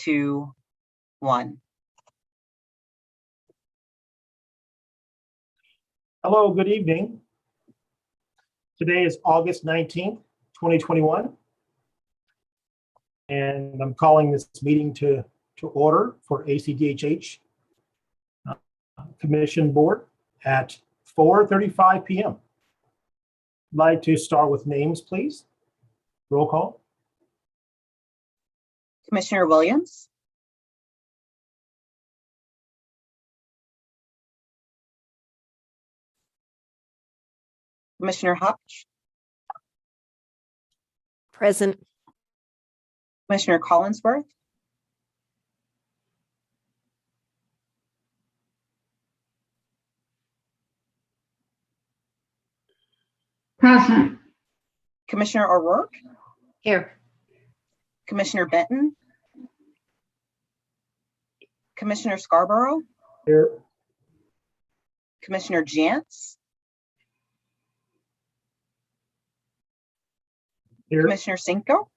2, 1. Hello, good evening. Today is August 19th, 2021. And I'm calling this meeting to order for ACDHH Commission Board at 4:35 p.m. I'd like to start with names, please. Roll call. Commissioner Williams, Commissioner Hutch, Present. Commissioner Collinsworth, Present. Commissioner O'Rourke, Here. Commissioner Benton, Commissioner Scarborough, Here. Commissioner Jantz, Here. Commissioner Cinco,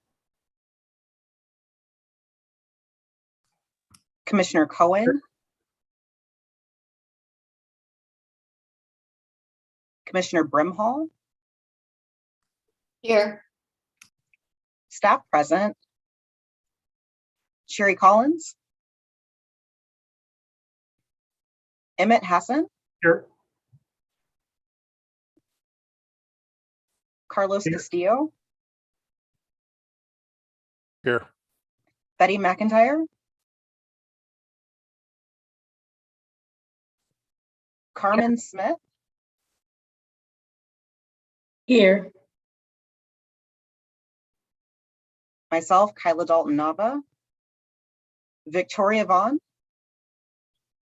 Commissioner Cohen, Commissioner Brimhall, Here. staff present, Sherry Collins, Emmett Hassan, Here. Carlos Here. Castillo, Here. Betty McIntyre, Carmen Smith, Here. myself, Kyla Dalton Nava, Victoria Vaughn,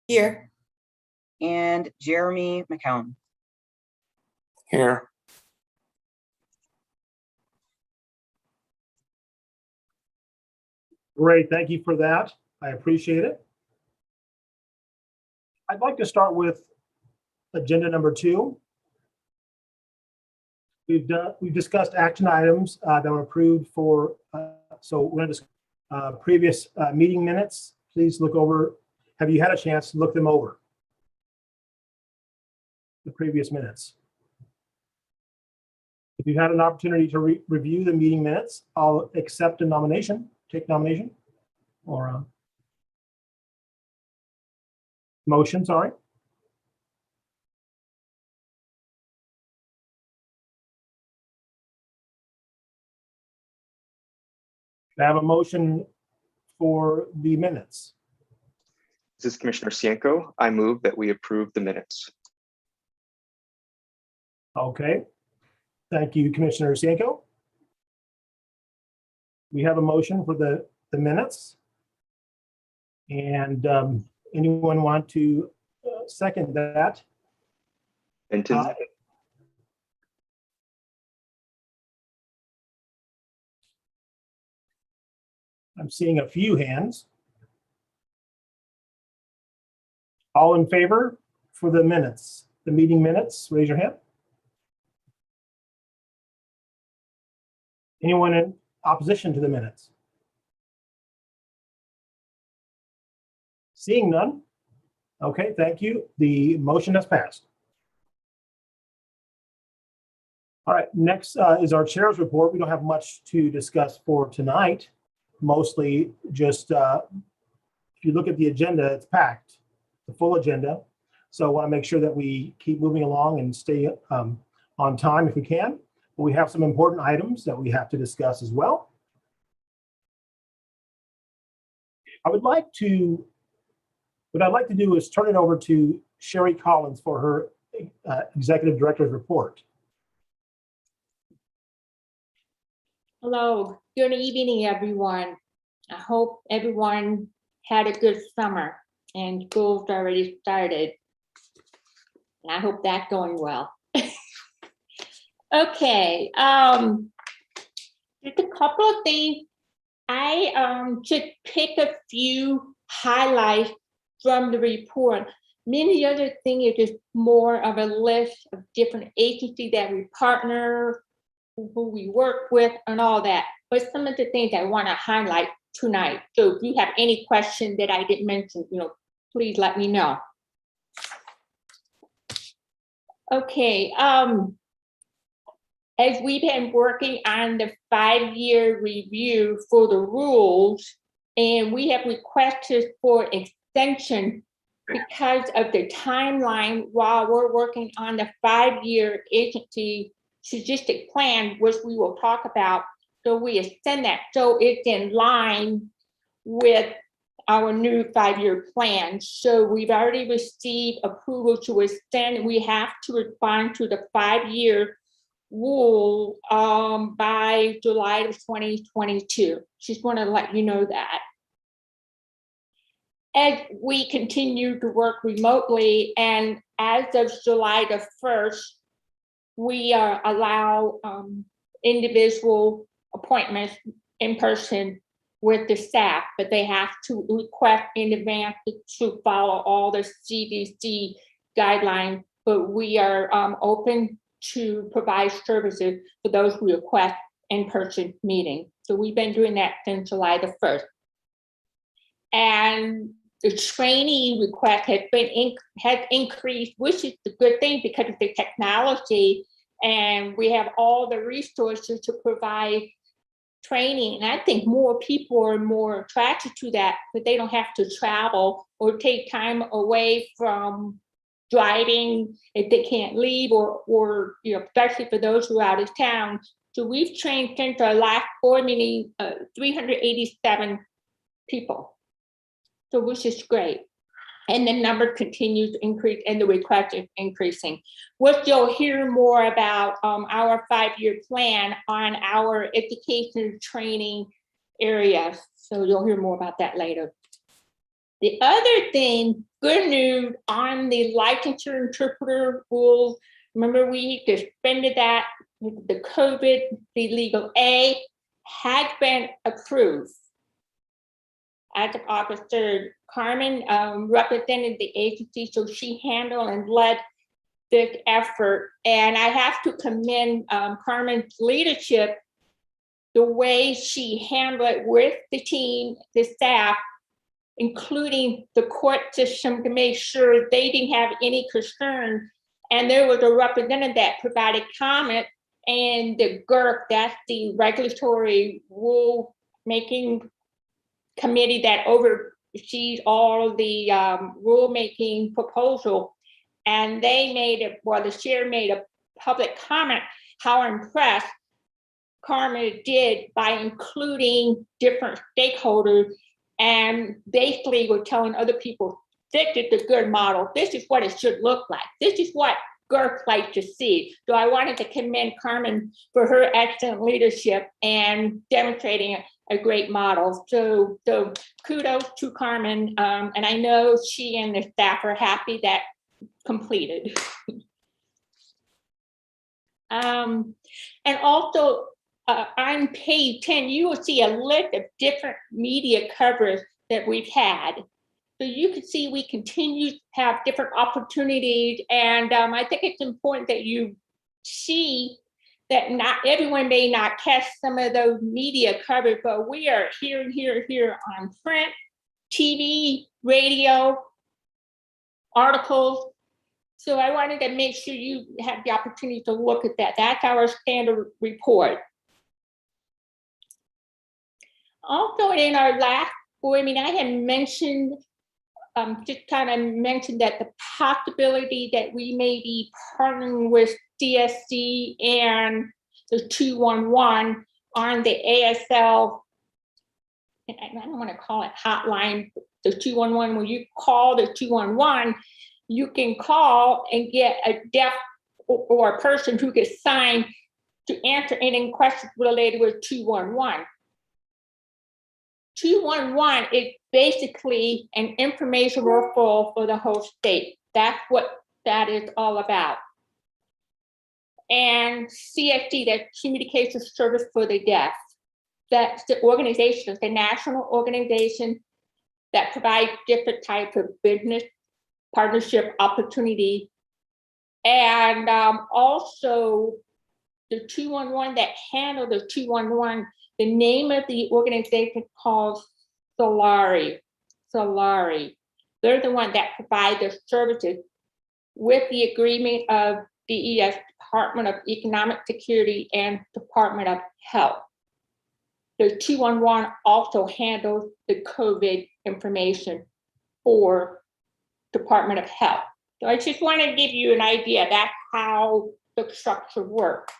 Here. and Jeremy McCown. Here. Great, thank you for that. I appreciate it. I'd like to start with agenda number 2. We've discussed action items that were approved for, so we're going to discuss previous meeting minutes. Please look over. Have you had a chance to look them over? The previous minutes. If you've had an opportunity to review the meeting minutes, I'll accept a nomination, take nomination, or a motion, sorry. I have a motion for the minutes. This is Commissioner Cienko. I move that we approve the minutes. Okay. Thank you, Commissioner Cienko. We have a motion for the minutes. And anyone want to second that? Benton. I'm seeing a few hands. All in favor for the minutes, the meeting minutes, raise your hand. Anyone in opposition to the minutes? Seeing none. Okay, thank you. The motion has passed. All right, next is our chair's report. We don't have much to discuss for tonight. Mostly just, if you look at the agenda, it's packed, the full agenda. So I want to make sure that we keep moving along and stay on time if we can. But we have some important items that we have to discuss as well. What I'd like to do is turn it over to Sherry Collins for her Executive Director's report. Hello, good evening, everyone. I hope everyone had a good summer and school's already started. And I hope that's going well. Okay, just a couple of things. I just pick a few highlights from the report. Many other things are just more of a list of different agencies that we partner, who we work with, and all that. But some of the things I want to highlight tonight. So if you have any question that I didn't mention, please let me know. Okay, as we've been working on the 5-year review for the rules, and we have requested for extension because of the timeline while we're working on the 5-year agency strategic plan, which we will talk about. So we extend that so it's in line with our new 5-year plan. So we've already received approval to extend. We have to respond to the 5-year rule by July of 2022. Just want to let you know that. As we continue to work remotely, and as of July the 1st, we allow individual appointments in person with the staff, but they have to request in advance to follow all the CDC guidelines. But we are open to provide services for those who request in-person meetings. So we've been doing that since July the 1st. And the training request has increased, which is a good thing because of the technology, and we have all the resources to provide training. And I think more people are more attracted to that, but they don't have to travel or take time away from driving if they can't leave, or especially for those who are out of town. So we've trained since our last board meeting 387 people. So which is great. And the number continues to increase and the request is increasing. What you'll hear more about our 5-year plan on our education training areas. So you'll hear more about that later. The other thing, good news on the licensure interpreter rules. Remember, we suspended that with the COVID, the legal A has been approved. As of August 3rd, Carmen represented the agency, so she handled and led this effort. And I have to commend Carmen's leadership, the way she handled it with the team, the staff, including the court system, to make sure they didn't have any concern. And there was a representative that provided comment, and the GERC, that's the regulatory rule making committee that oversees all the rulemaking proposal, and they made it, well, the chair made a public comment how impressed Carmen did by including different stakeholders, and basically were telling other people, this is a good model, this is what it should look like, this is what GERC like to see. So I wanted to commend Carmen for her excellent leadership and demonstrating a great model. So kudos to Carmen. And I know she and the staff are happy that completed. And also on page 10, you will see a list of different media coverage that we've had. So you can see we continue to have different opportunities. And I think it's important that you see that not everyone may not catch some of those media coverage, but we are here on print, TV, radio, articles. So I wanted to make sure you have the opportunity to look at that. That's our standard report. Also in our last board meeting, I had mentioned, just kind of mentioned that the possibility that we may be partnering with CSC and the 211 on the ASL, and I don't want to call it hotline, the 211, when you call the 211, you can call and get a deaf or a person who gets signed to answer any questions related with 211. 211 is basically an information referral for the whole state. That's what that is all about. And CSD, that's Communication Service for the Deaf. That's the organization, the national organization that provides different types of business partnership opportunity. And also the 211 that handle the 211, The name of the organization called Solari. They're the one that provide the services with the agreement of DES, Department of Economic Security, and Department of Health. The 211 also handles the COVID information for Department of Health. So I just want to give you an idea. That's how the structure works.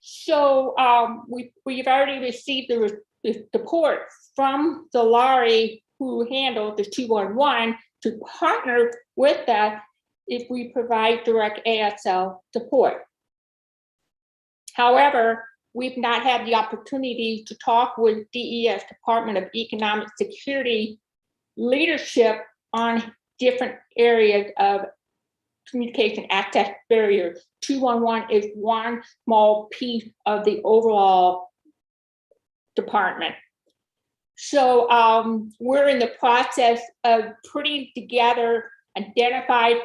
So we've already received the support from Solari, who handles the 211, to partner with us if we provide direct ASL support. However, we've not had the opportunity to talk with DES, Department of Economic Security leadership on different areas of communication access barriers. 211 is one small piece of the overall department. So we're in the process of putting together identified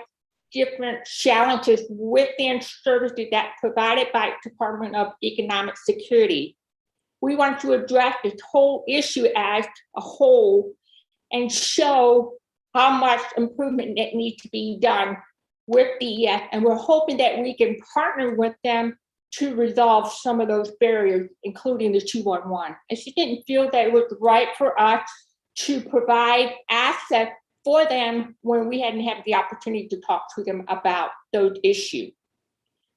different challenges within services that provided by Department of Economic Security. We want to address this whole issue as a whole and show how much improvement that needs to be done with DES, and we're hoping that we can partner with them to resolve some of those barriers, including the 211. And she didn't feel that it was right for us to provide access for them when we hadn't had the opportunity to talk to them about those issues.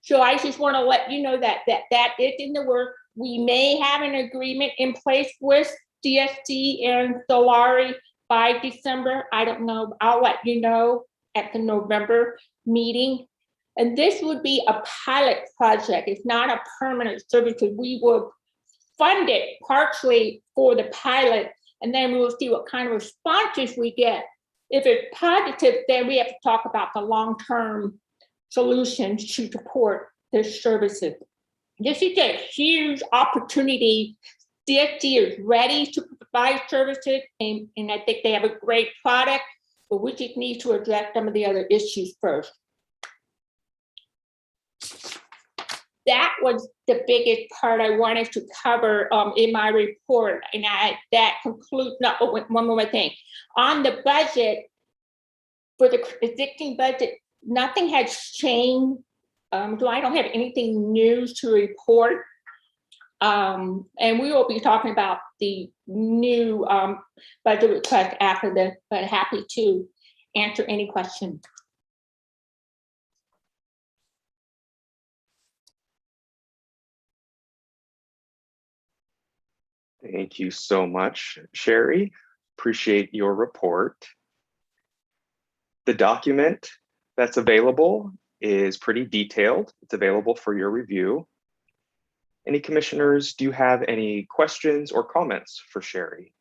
So I just want to let you know that that is in the work. We may have an agreement in place with DSC and Solari by December. I don't know. I'll let you know at the November meeting. And this would be a pilot project. It's not a permanent service, because we will fund it partially for the pilot, and then we will see what kind of responses we get. If it's positive, then we have to talk about the long-term solutions to support the services. This is a huge opportunity. DSC is ready to provide services, and I think they have a great product, but we just need to address some of the other issues first. That was the biggest part I wanted to cover in my report, and that concludes. No, one more thing. On the budget, for the existing budget, nothing has changed. So I don't have anything new to report. And we will be talking about the new budget request after this, but happy to answer any questions. Thank you so much, Sherry. Appreciate your report. The document that's available is pretty detailed. It's available for your review. Any commissioners, do you have any questions or comments for Sherry?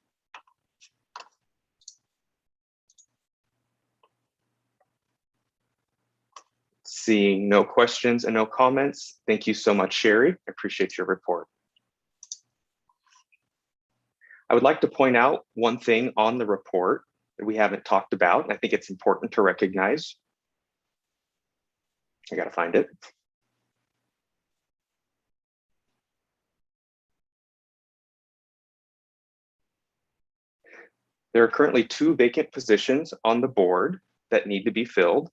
Seeing no questions and no comments, thank you so much, Sherry. I appreciate your report. I would like to point out one thing on the report that we haven't talked about, and I think it's important to recognize. I gotta find it. There are currently 2 vacant positions on the board that need to be filled.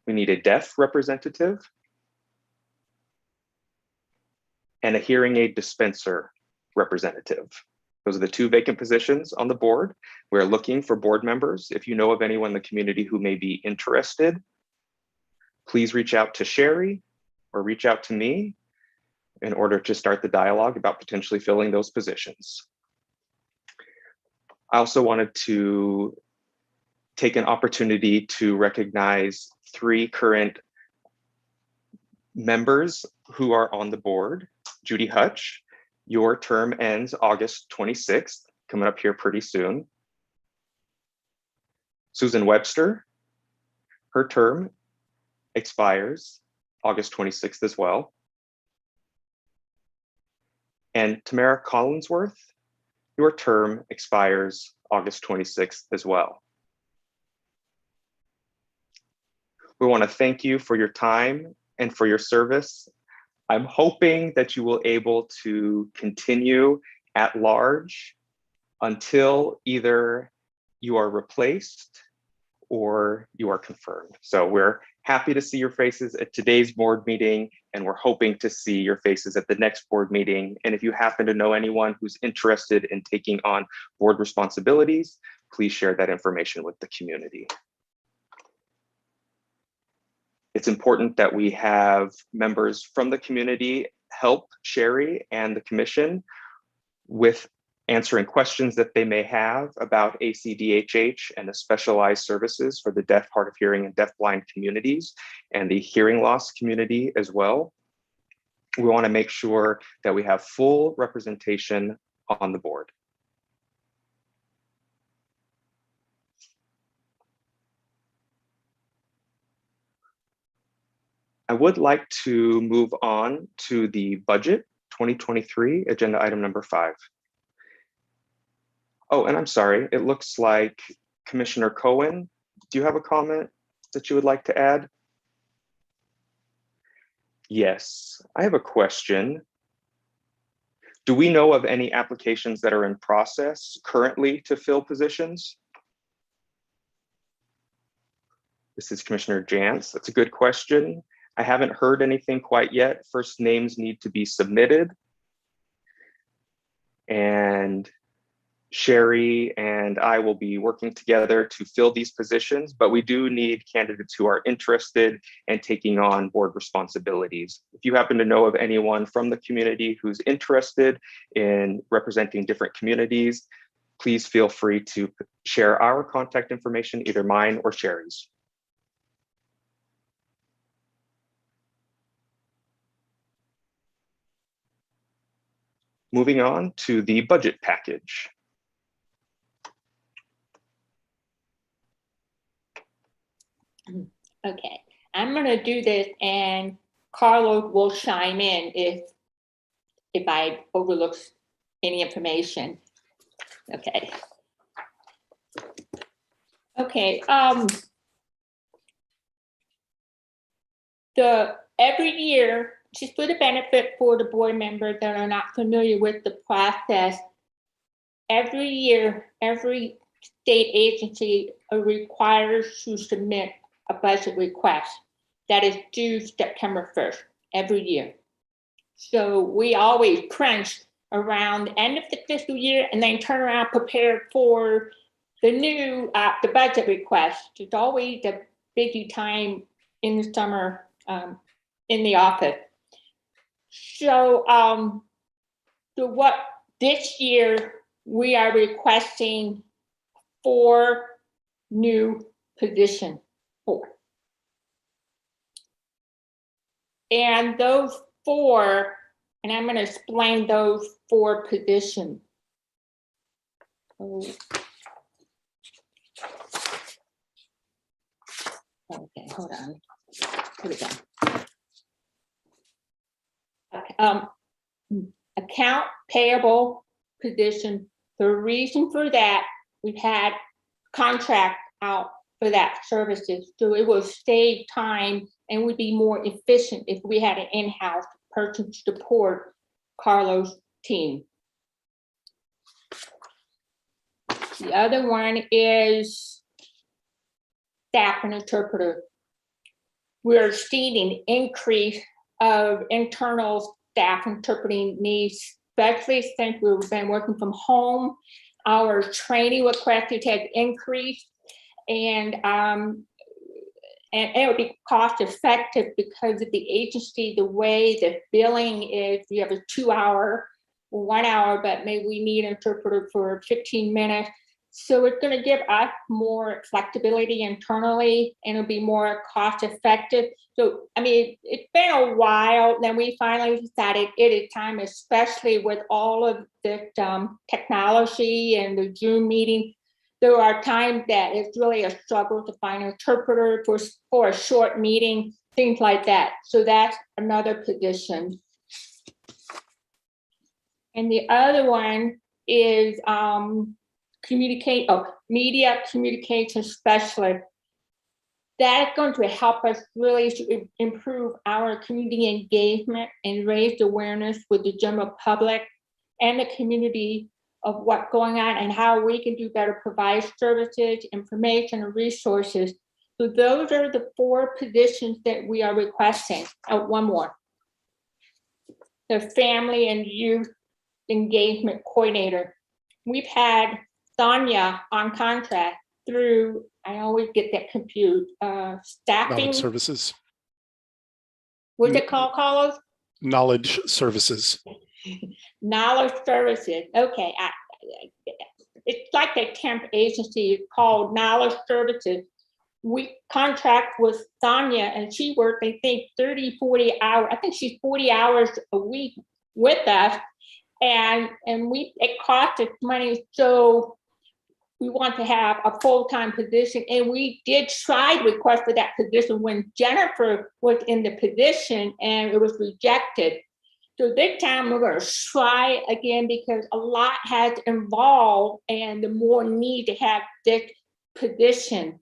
We need a deaf representative and a hearing aid dispenser representative. Those are the 2 vacant positions on the board. We're looking for board members. If you know of anyone in the community who may be interested, please reach out to Sherry or reach out to me in order to start the dialogue about potentially filling those positions. I also wanted to take an opportunity to recognize 3 current members who are on the board. Judy Hutch, your term ends August 26th, coming up here pretty soon. Susan Webster, her term expires August 26th as well. And Tamara Collinsworth, your term expires August 26th as well. We want to thank you for your time and for your service. I'm hoping that you will able to continue at large until either you are replaced or you are confirmed. So we're happy to see your faces at today's board meeting, and we're hoping to see your faces at the next board meeting. And if you happen to know anyone who's interested in taking on board responsibilities, please share that information with the community. It's important that we have members from the community help Sherry and the commission with answering questions that they may have about ACDHH and the specialized services for the deaf, hard of hearing, and deafblind communities, and the hearing loss community as well. We want to make sure that we have full representation on the board. I would like to move on to the budget 2023, agenda item number 5. Oh, and I'm sorry, it looks like Commissioner Cohen, do you have a comment that you would like to add? Yes, I have a question. Do we know of any applications that are in process currently to fill positions? This is Commissioner Jantz. That's a good question. I haven't heard anything quite yet. First names need to be submitted. And Sherry and I will be working together to fill these positions, but we do need candidates who are interested in taking on board responsibilities. If you happen to know of anyone from the community who's interested in representing different communities, please feel free to share our contact information, either mine or Sherry's. Moving on to the budget package. Okay, I'm gonna do this and Carlos will chime in if I overlook any information. Okay. Okay, every year, just for the benefit for the board members that are not familiar with the process, every year, every state agency requires to submit a budget request that is due September 1st every year. So we always crunch around the end of the fiscal year and then turn around prepared for the new the budget request. It's always a busy time in the summer in the office. So so what this year we are requesting 4 new positions. 4. And those 4, and I'm going to explain those 4 positions. Oh. Okay, hold on. Here we go. Okay, account payable position. The reason for that, we've had contract out for that services, so it will save time and would be more efficient if we had an in-house person to support Carlos' team. The other one is staff and interpreter. We're seeing an increase of internal staff interpreting needs, especially since we've been working from home. Our training requested has increased, and it would be cost effective because of the agency, the way the billing is, we have a 2-hour, 1 hour, but maybe we need an interpreter for 15 minutes. So it's going to give us more flexibility internally, and it'll be more cost effective. So, I mean, it's been a while, then we finally decided it is time, especially with all of the technology and the Zoom meeting. There are times that it's really a struggle to find an interpreter for a short meeting, things like that. So that's another position. And the other one is media communication specialist. That is going to help us really to improve our community engagement and raise awareness with the general public and the community of what's going on and how we can do better, provide services, information, and resources. So those are the 4 positions that we are requesting. Oh, one more. The Family and Youth Engagement Coordinator. We've had Sonia on contract through, I always get that confused, staffing. Knowledge services. What's it called, Carlos? Knowledge services. Knowledge services. Okay. It's like a temp agency called Knowledge Services. We contract with Sonia and she worked, I think, 30, 40 hours. I think she's 40 hours a week with us. And it costs us money. So we want to have a full-time position. And we did try to request for that position when Jennifer was in the position and it was rejected. So this time we're going to try again because a lot has involved and the more need to have this position.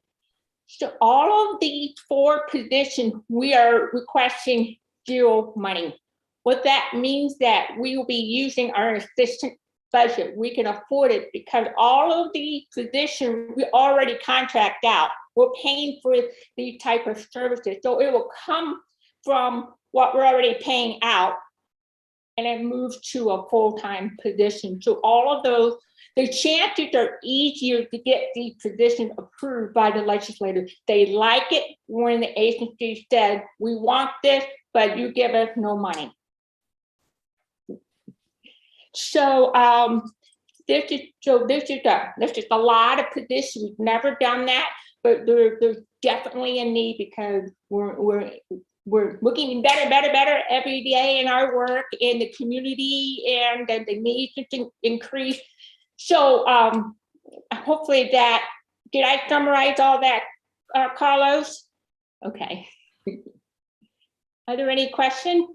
So all of these 4 positions, we are requesting 0 money. What that means that we will be using our assistant budget. We can afford it because all of the positions we already contract out. We're paying for these type of services. So it will come from what we're already paying out and then move to a full-time position. So all of those, the chances are easier to get these positions approved by the legislators. They like it when the agency said, we want this, but you give us no money. So this is a lot of positions. We've never done that, but there's definitely a need because we're looking better every day in our work in the community, and the needs to increase. So hopefully that, did I summarize all that, Carlos? Okay. Are there any questions?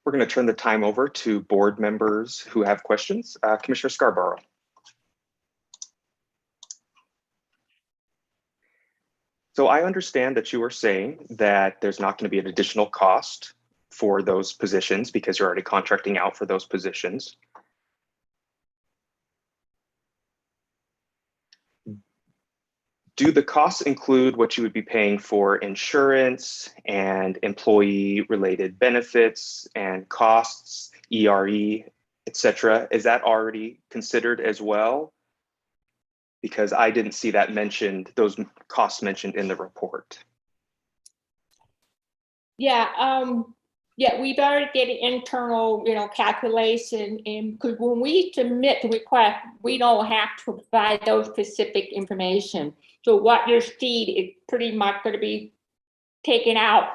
We're going to turn the time over to board members who have questions. Commissioner Scarborough. So I understand that you were saying that there's not going to be an additional cost for those positions because you're already contracting out for those positions. Do the costs include what you would be paying for insurance and employee-related benefits and costs, ERE, et cetera? Is that already considered as well? Because I didn't see that mentioned, those costs mentioned in the report. Yeah, yeah, we've already did an internal, calculation, and because when we submit the request, we don't have to provide those specific information. So what you're seeing is pretty much going to be taken out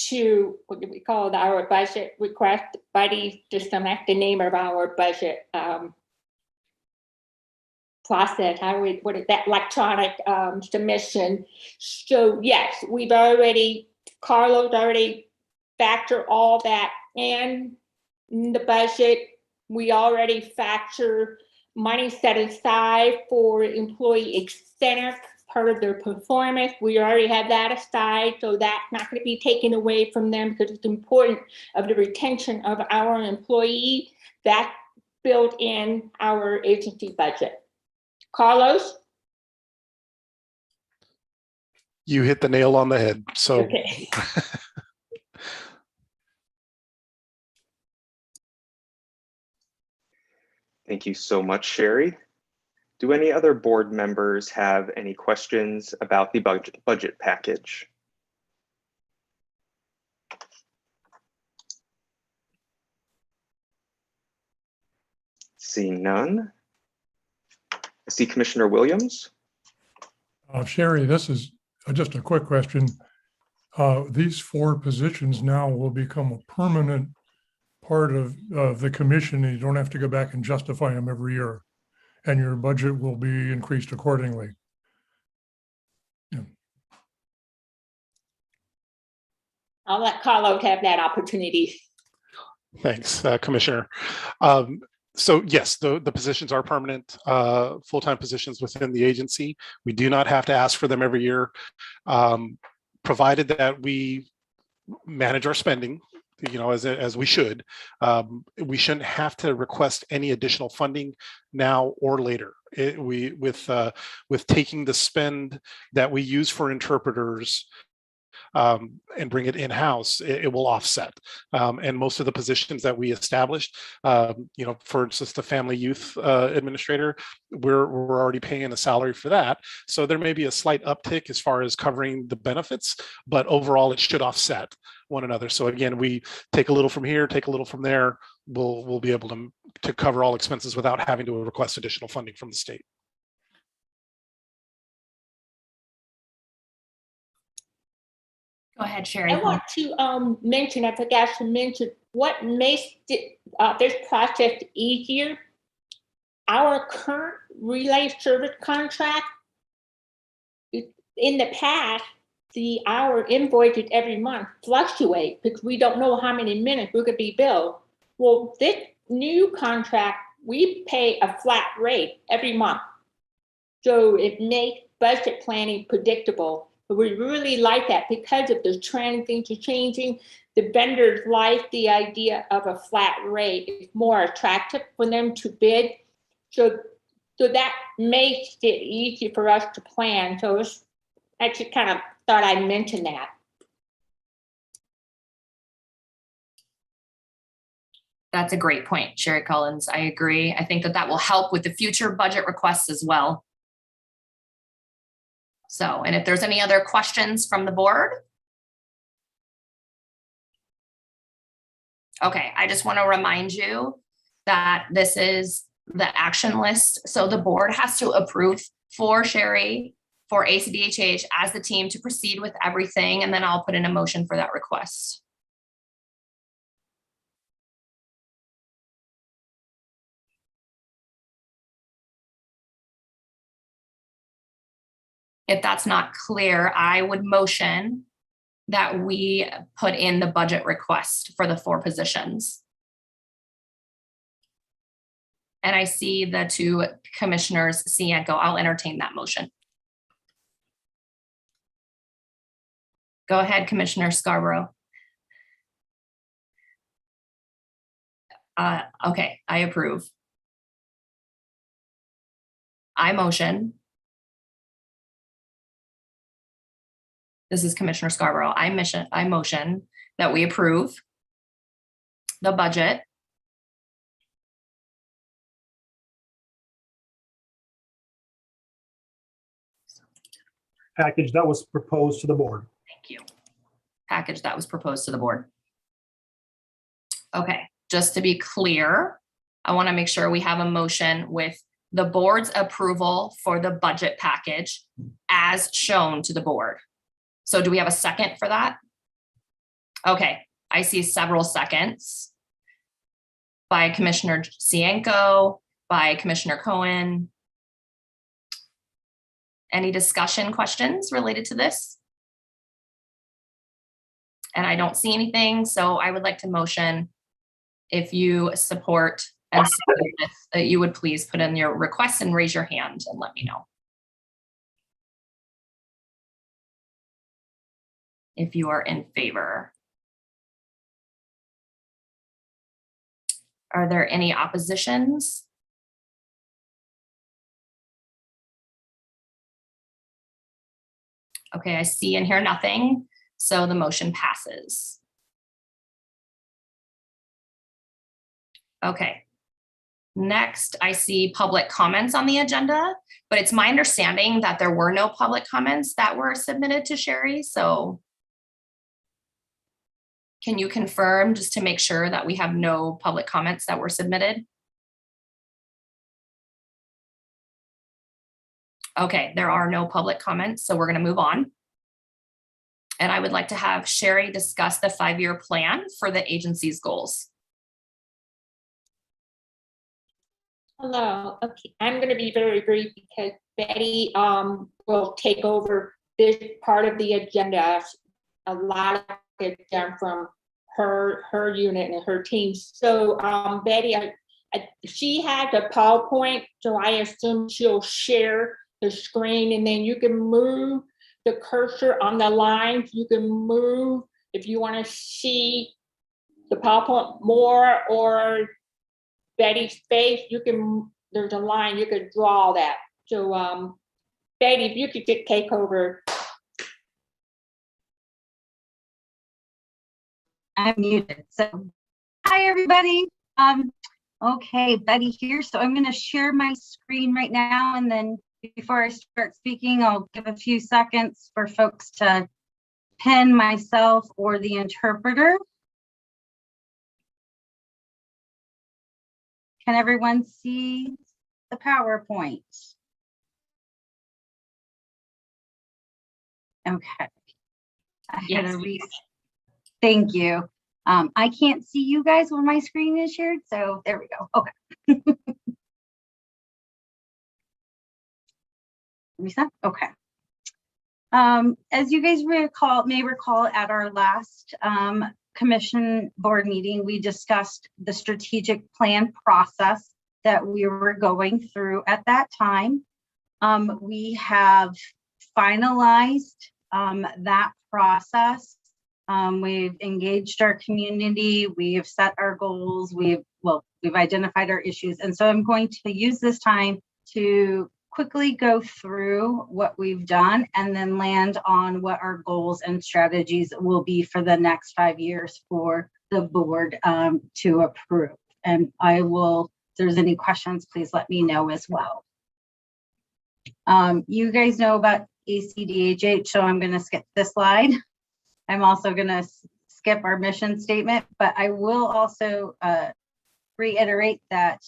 to what do we call it, our budget request buddy system. That's the name of our budget process. What is that electronic submission? So yes, Carlos already factor all that in the budget. We already factor money set aside for employee incentive, part of their performance. We already have that aside, so that's not going to be taken away from them because it's important of the retention of our employee. That's built in our agency budget. Carlos? You hit the nail on the head. So Okay. Thank you so much, Sherry. Do any other board members have any questions about the budget package? Seeing none. I see Commissioner Williams. Sherry, this is just a quick question. These 4 positions now will become a permanent part of the commission, and you don't have to go back and justify them every year, and your budget will be increased accordingly. Yeah. I'll let Carlos have that opportunity. thanks, Commissioner. So yes, the positions are permanent, full-time positions within the agency. We do not have to ask for them every year, provided that we manage our spending, as we should. We shouldn't have to request any additional funding now or later. With taking the spend that we use for interpreters and bring it in-house, it will offset. And most of the positions that we established, for instance, the family youth administrator, we're already paying a salary for that. So there may be a slight uptick as far as covering the benefits, but overall it should offset one another. So again, we take a little from here, take a little from there. We'll be able to cover all expenses without having to request additional funding from the state. Go ahead, Sherry. I want to mention, I forgot to mention, what makes this process easier. Our current relay service contract, in the past, our invoices every month fluctuate because we don't know how many minutes we're going to be billed. Well, this new contract, we pay a flat rate every month. So it makes budget planning predictable. But we really like that because of the trend, things are changing. The vendors like the idea of a flat rate. It's more attractive for them to bid. So that makes it easy for us to plan. So I just kind of thought I'd mention that. That's a great point, Sherry Collins. I agree. I think that will help with the future budget requests as well. So, and if there's any other questions from the board. Okay, I just want to remind you that this is the action list. So the board has to approve for Sherry, for ACDHH as the team to proceed with everything, and then I'll put in a motion for that request. If that's not clear, I would motion that we put in the budget request for the 4 positions. And I see the 2 commissioners, Cienko. I'll entertain that motion. Go ahead, Commissioner Scarborough. Okay, I approve. I motion. This is Commissioner Scarborough. I motion that we approve the budget package that was proposed to the board. Thank you. Package that was proposed to the board. Okay, just to be clear, I want to make sure we have a motion with the board's approval for the budget package as shown to the board. So do we have a second for that? Okay, I see several seconds by Commissioner Cienko, by Commissioner Cohen. Any discussion questions related to this? And I don't see anything, so I would like to motion, if you support and that you would please put in your request and raise your hand and let me know if you are in favor. Are there any oppositions? Okay, I see and hear nothing, so the motion passes. Okay, next I see public comments on the agenda, but it's my understanding that there were no public comments that were submitted to Sherry, so can you confirm just to make sure that we have no public comments that were submitted? Okay, there are no public comments, so we're going to move on. And I would like to have Sherry discuss the 5-year plan for the agency's goals. Hello. Okay, I'm going to be very brief because Betty will take over this part of the agenda. A lot of it done from her unit and her team. So Betty, She had the PowerPoint, so I assume she'll share the screen, and then you can move the cursor on the lines. You can move if you want to see the PowerPoint more or Betty's face. You can, there's a line, you could draw that. So Betty, if you could just take over. I'm muted. So, hi everybody. Okay, Betty here. So I'm going to share my screen right now, and then before I start speaking, I'll give a few seconds for folks to pin myself or the interpreter. Can everyone see the PowerPoint? Okay. I had Yes. a Thank you. I can't see you guys when my screen is shared, so there we go. Okay. Reset. Okay. As you guys may recall at our last commission board meeting, we discussed the strategic plan process that we were going through at that time. We have finalized that process. We've engaged our community, we have set our goals, we've identified our issues. And so I'm going to use this time to quickly go through what we've done and then land on what our goals and strategies will be for the next 5 years for the board to approve. And I will, if there's any questions, please let me know as well. You guys know about ACDHH, so I'm going to skip this slide. I'm also going to skip our mission statement, but I will also reiterate that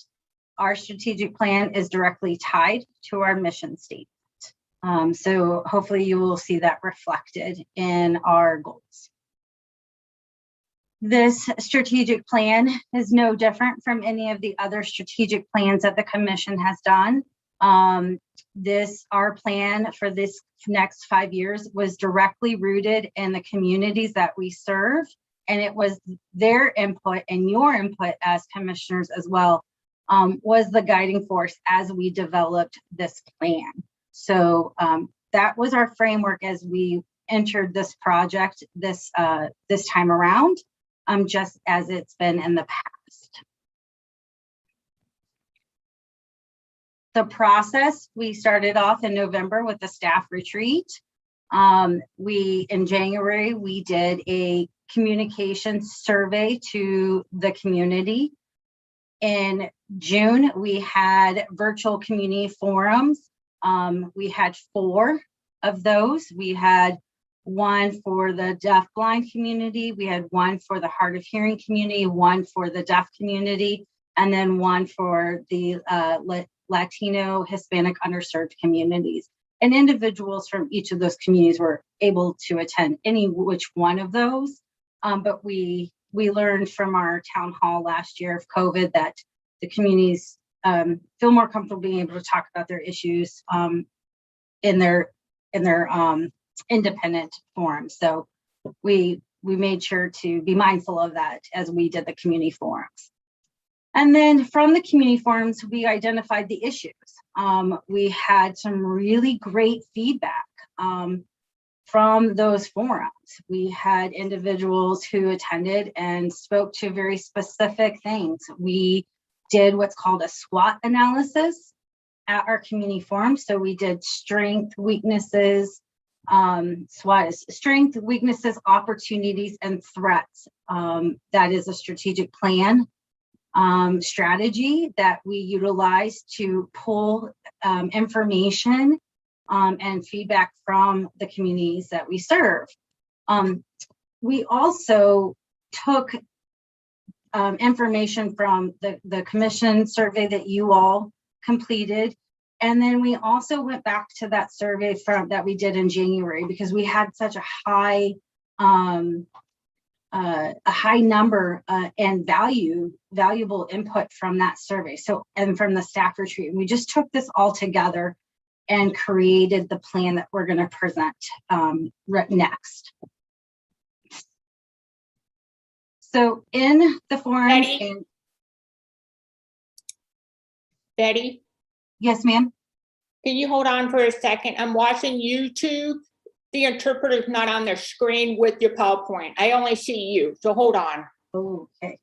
our strategic plan is directly tied to our mission statement. So hopefully you will see that reflected in our goals. This strategic plan is no different from any of the other strategic plans that the commission has done. Our plan for this next 5 years was directly rooted in the communities that we serve, and it was their input and your input as commissioners as well was the guiding force as we developed this plan. So that was our framework as we entered this project this time around, just as it's been in the past. The process, we started off in November with a staff retreat. In January, we did a communication survey to the community. In June, we had virtual community forums. We had 4 of those. We had one for the deafblind community. We had one for the hard of hearing community, one for the deaf community, and then one for the Latino, Hispanic, underserved communities. And individuals from each of those communities were able to attend any which one of those. But we learned from our town hall last year of COVID that the communities feel more comfortable being able to talk about their issues in their independent forums. So we made sure to be mindful of that as we did the community forums. And then from the community forums, we identified the issues. We had some really great feedback from those forums. We had individuals who attended and spoke to very specific things. We did what's called a SWOT analysis at our community forum. So we did strength, weaknesses, SWOT is strength, weaknesses, opportunities, and threats. That is a strategic plan strategy that we utilize to pull information and feedback from the communities that we serve. We also took information from the commission survey that you all completed, and then we also went back to that survey that we did in January because we had such a high number and valuable input from that survey. So, and from the staff retreat, and we just took this all together and created the plan that we're going to present next. So in the forum, Betty, Yes, ma'am. can you hold on for a second? I'm watching YouTube. The interpreter's not on their screen with your PowerPoint. I only see you, so hold on. Okay.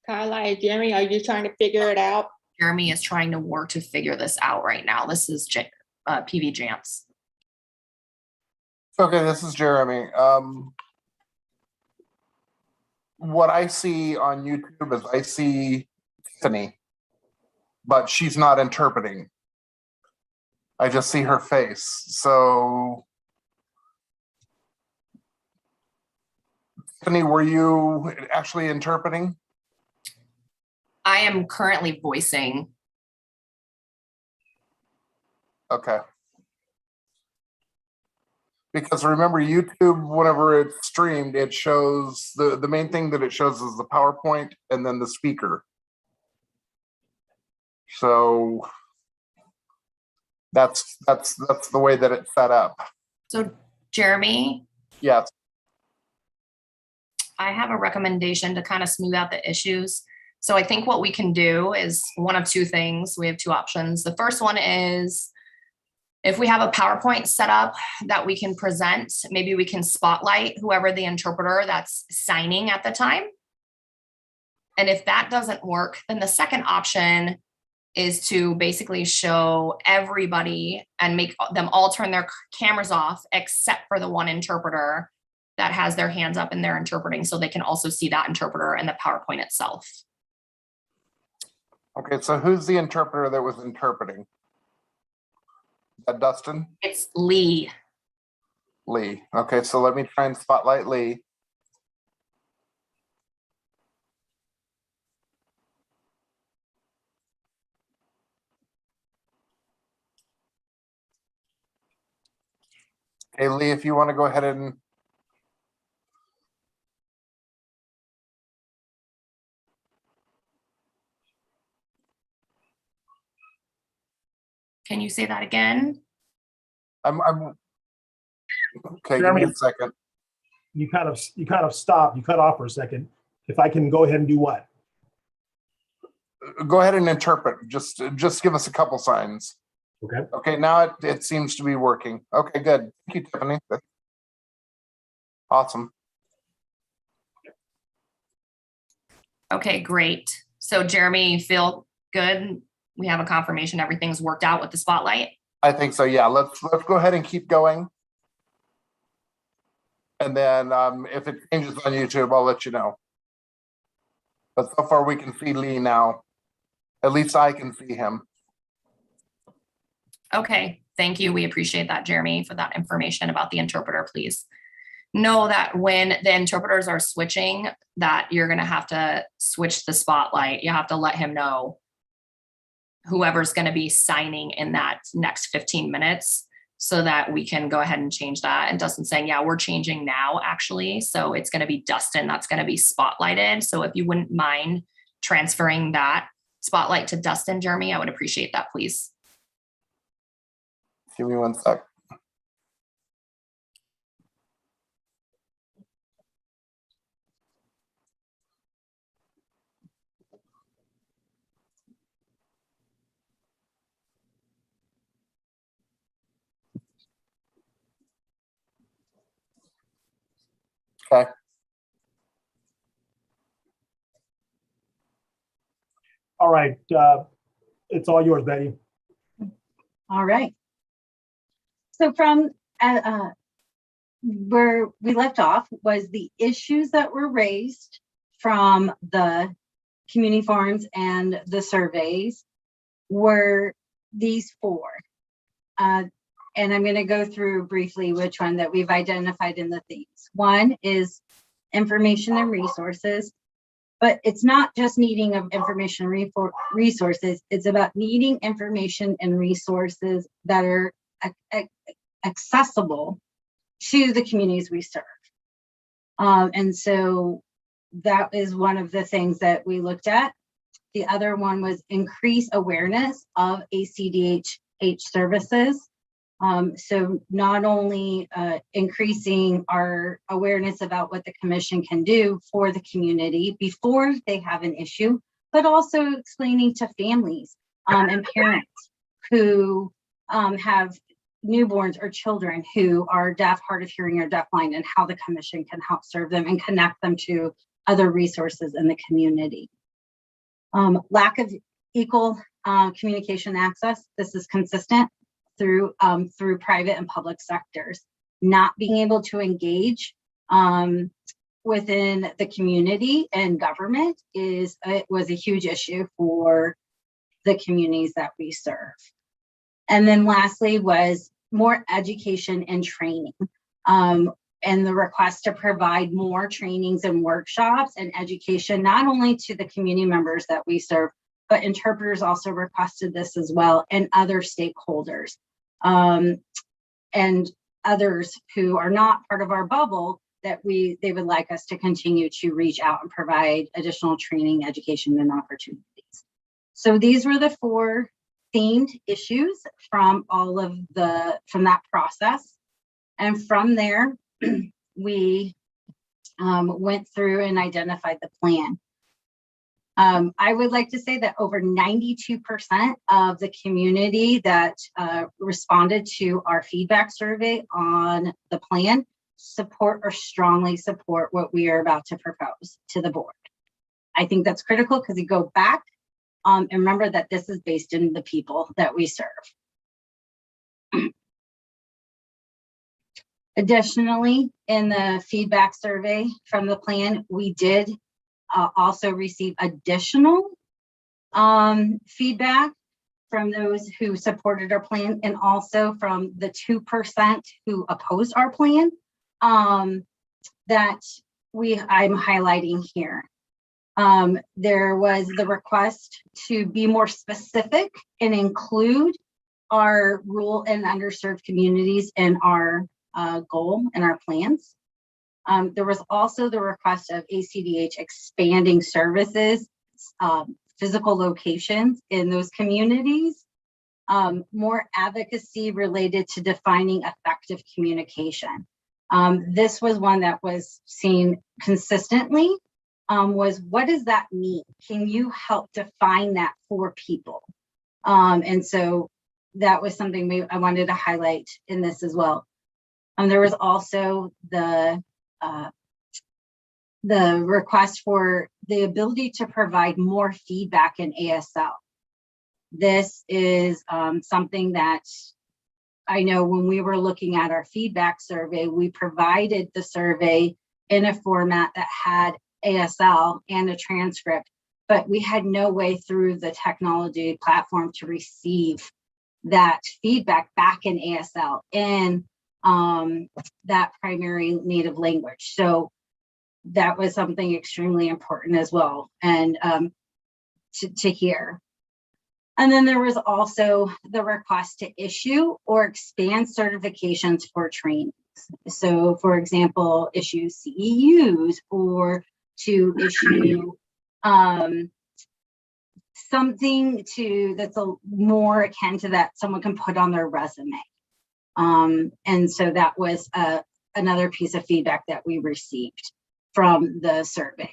Carla, Jeremy, are you trying to figure it out? Jeremy is trying to work to figure this out right now. This is PV Jams. Okay, this is Jeremy. What I see on YouTube is I see Tiffany, but she's not interpreting. I just see her face. So, Tiffany, were you actually interpreting? I am currently voicing. Okay. Because remember, YouTube, whenever it's streamed, it shows the main thing that it shows is the PowerPoint and then the speaker. So that's the way that it's set up. So Jeremy, Yes. I have a recommendation to kind of smooth out the issues. So I think what we can do is one of two things. We have two options. The first one is if we have a PowerPoint set up that we can present, maybe we can spotlight whoever the interpreter that's signing at the time. And if that doesn't work, then the second option is to basically show everybody and make them all turn their cameras off except for the one interpreter that has their hands up and they're interpreting, so they can also see that interpreter and the PowerPoint itself. Okay, so who's the interpreter that was interpreting? Dustin? It's Lee. Lee. Okay, so let me try and spotlight Lee. Hey, Lee, if you want to go ahead and Can you say that again? I'm okay, give Jeremy, me a second. You kind of stopped, you cut off for a second. If I can go ahead and do what? Go ahead and interpret. Just give us a couple signs. Okay. Okay, now it seems to be working. Okay, good. Thank you, Tiffany. Awesome. Okay, great. So Jeremy, you feel good? We have a confirmation everything's worked out with the spotlight? I think so. Yeah, let's go ahead and keep going. And then if it changes on YouTube, I'll let you know. But so far we can see Lee now. At least I can see him. Okay, thank you. We appreciate that, Jeremy, for that information about the interpreter, please. Know that when the interpreters are switching, that you're gonna have to switch the spotlight. You have to let him know whoever's gonna be signing in that next 15 minutes so that we can go ahead and change that. And Dustin saying, yeah, we're changing now, actually. So it's gonna be Dustin that's gonna be spotlighted. So if you wouldn't mind transferring that spotlight to Dustin, Jeremy, I would appreciate that, please. Give me one sec. Okay. All right, it's all yours, Betty. All right. So from where we left off was the issues that were raised from the community forums and the surveys were these four. And I'm going to go through briefly which one that we've identified in the themes. One is information and resources, but it's not just needing of information resources. It's about needing information and resources that are accessible to the communities we serve. And so that is one of the things that we looked at. The other one was increase awareness of ACDHH services. So not only increasing our awareness about what the commission can do for the community before they have an issue, but also explaining to families and parents who have newborns or children who are deaf, hard of hearing, or deafblind, and how the commission can help serve them and connect them to other resources in the community. Lack of equal communication access. This is consistent through private and public sectors. Not being able to engage within the community and government was a huge issue for the communities that we serve. And then lastly was more education and training, and the request to provide more trainings and workshops and education, not only to the community members that we serve, but interpreters also requested this as well, and other stakeholders and others who are not part of our bubble that they would like us to continue to reach out and provide additional training, education, and opportunities. So these were the four themed issues from that process. And from there, we went through and identified the plan. I would like to say that over 92% of the community that responded to our feedback survey on the plan support or strongly support what we are about to propose to the board. I think that's critical because you go back and remember that this is based in the people that we serve. Additionally, in the feedback survey from the plan, we did also receive additional feedback from those who supported our plan, and also from the 2% who opposed our plan that I'm highlighting here. There was the request to be more specific and include our rural and underserved communities in our goal and our plans. There was also the request of ACDH expanding services, physical locations in those communities, more advocacy related to defining effective communication. This was one that was seen consistently, was what does that mean? Can you help define that for people? And so that was something I wanted to highlight in this as well. There was also the request for the ability to provide more feedback in ASL. This is something that I know when we were looking at our feedback survey, we provided the survey in a format that had ASL and a transcript, but we had no way through the technology platform to receive that feedback back in ASL in that primary native language. So that was something extremely important as well, and to hear. And then there was also the request to issue or expand certifications for trainings. So for example, issue CEUs, or to issue something that's more akin to that someone can put on their resume. And so that was another piece of feedback that we received from the survey.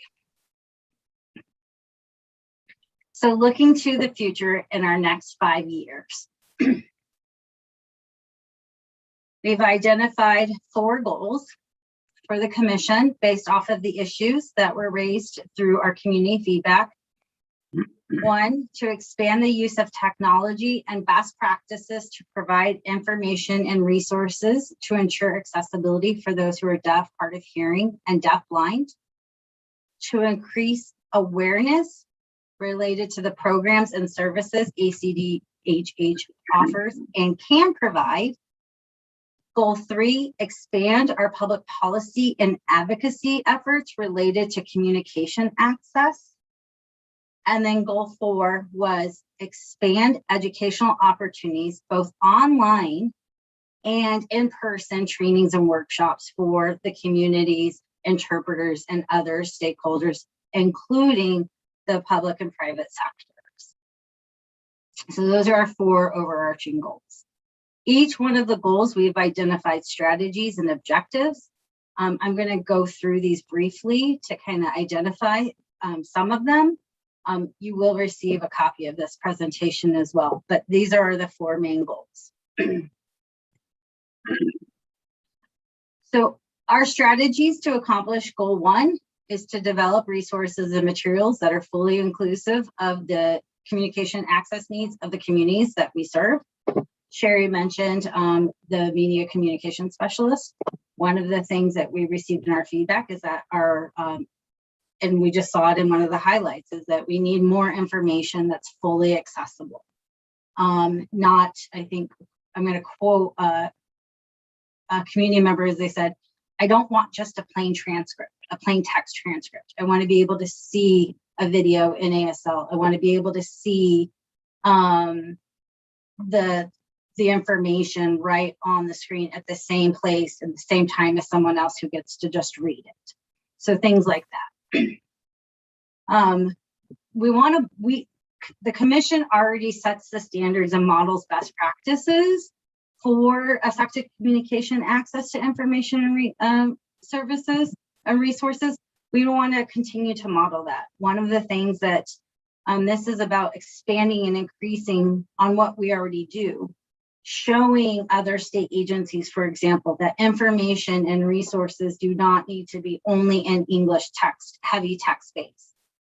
So looking to the future in our next 5 years, we've identified 4 goals for the commission based off of the issues that were raised through our community feedback. One, to expand the use of technology and best practices to provide information and resources to ensure accessibility for those who are deaf, hard of hearing, and deafblind. To increase awareness related to the programs and services ACDHH offers and can provide. Goal 3, expand our public policy and advocacy efforts related to communication access. And then goal 4 was expand educational opportunities, both online and in-person trainings and workshops for the communities, interpreters, and other stakeholders, including the public and private sectors. So those are our 4 overarching goals. Each one of the goals, we've identified strategies and objectives. I'm going to go through these briefly to kind of identify some of them. You will receive a copy of this presentation as well, but these are the 4 main goals. So our strategies to accomplish goal 1 is to develop resources and materials that are fully inclusive of the communication access needs of the communities that we serve. Sherry mentioned the media communication specialist. One of the things that we received in our feedback is that our, and we just saw it in one of the highlights, is that we need more information that's fully accessible. Not, I think, I'm going to quote a community member as they said, I don't want just a plain transcript, a plain text transcript. I want to be able to see a video in ASL. I want to be able to see the information right on the screen at the same place at the same time as someone else who gets to just read it. So things like that. The commission already sets the standards and models best practices for effective communication access to information and services and resources. We want to continue to model that. One of the things that this is about expanding and increasing on what we already do, showing other state agencies, for example, that information and resources do not need to be only in English text, heavy text based.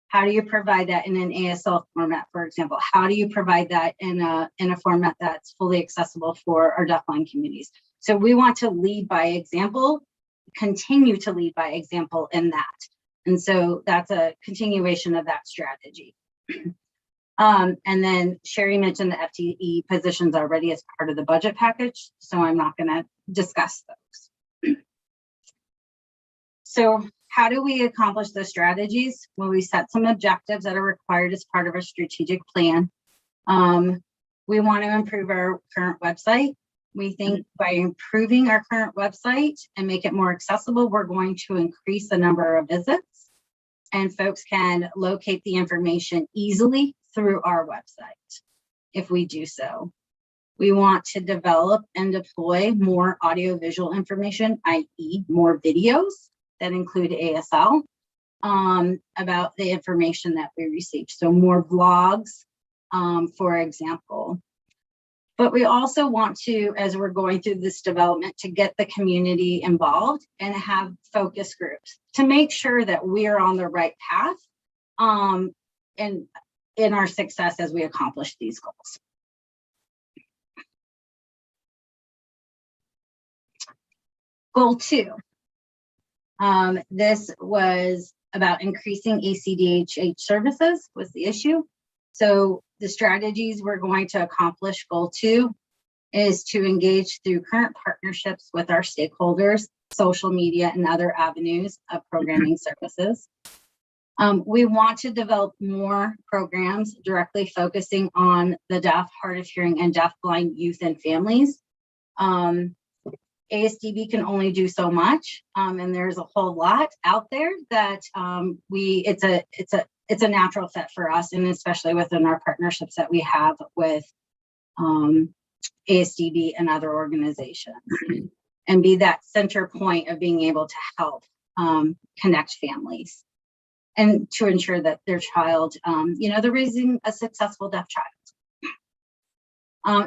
How do you provide that in an ASL format, for example? How do you provide that in a format that's fully accessible for our deafblind communities? So we want to lead by example, continue to lead by example in that. And so that's a continuation of that strategy. And then Sherry mentioned the FTE positions already as part of the budget package, so I'm not going to discuss those. So how do we accomplish those strategies? Well, we set some objectives that are required as part of our strategic plan. We want to improve our current website. We think by improving our current website and make it more accessible, we're going to increase the number of visits, and folks can locate the information easily through our website if we do so. We want to develop and deploy more audiovisual information, i.e. more videos that include ASL about the information that we receive. So more vlogs, for example. But we also want to, as we're going through this development, to get the community involved and have focus groups to make sure that we are on the right path and in our success as we accomplish these goals. Goal 2. This was about increasing ACDHH services was the issue. So the strategies we're going to accomplish goal 2 is to engage through current partnerships with our stakeholders, social media, and other avenues of programming services. We want to develop more programs directly focusing on the deaf, hard of hearing, and deafblind youth and families. ASDB can only do so much, and there's a whole lot out there that it's a natural fit for us, and especially within our partnerships that we have with ASDB and other organizations, and be that center point of being able to help connect families and to ensure that their child, they're raising a successful deaf child.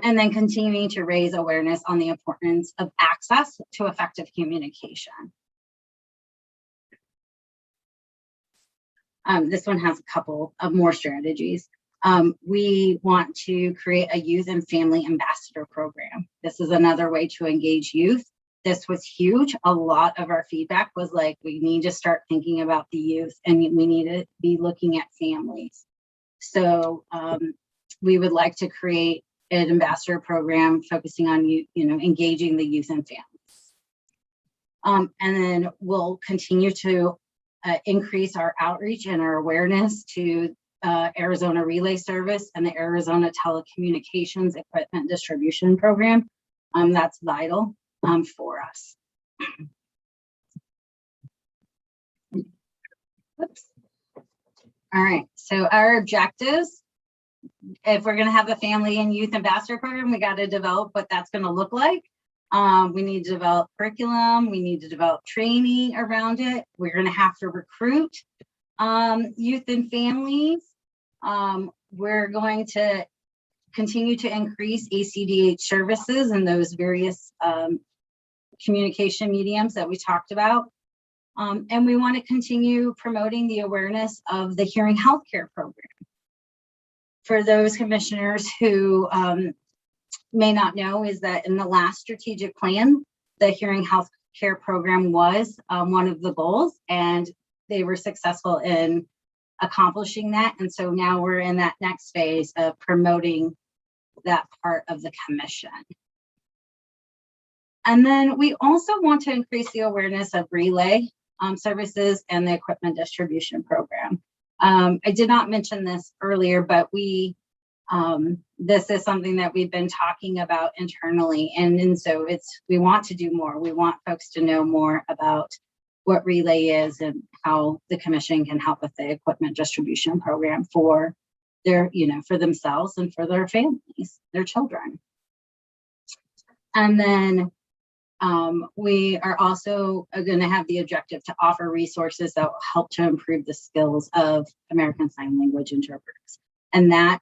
And then continuing to raise awareness on the importance of access to effective communication. This one has a couple of more strategies. We want to create a youth and family ambassador program. This is another way to engage youth. This was huge. A lot of our feedback was like, we need to start thinking about the youth and we need to be looking at families. So we would like to create an ambassador program focusing on engaging the youth and families. And then we'll continue to increase our outreach and our awareness to Arizona Relay Service and the Arizona Telecommunications Equipment Distribution Program. That's vital for us. Oops. All right, so our objectives, if we're going to have a family and youth ambassador program, we got to develop what that's going to look like. We need to develop curriculum. We need to develop training around it. We're going to have to recruit youth and families. We're going to continue to increase ACDH services and those various communication mediums that we talked about. And we want to continue promoting the awareness of the hearing healthcare program. For those commissioners who may not know, is that in the last strategic plan, the hearing healthcare program was one of the goals, and they were successful in accomplishing that. And so now we're in that next phase of promoting that part of the commission. And then we also want to increase the awareness of relay services and the equipment distribution program. I did not mention this earlier, but this is something that we've been talking about internally. And so we want to do more. We want folks to know more about what relay is and how the commission can help with the equipment distribution program for their, for themselves and for their families, their children. And then we are also going to have the objective to offer resources that will help to improve the skills of American Sign Language interpreters. And that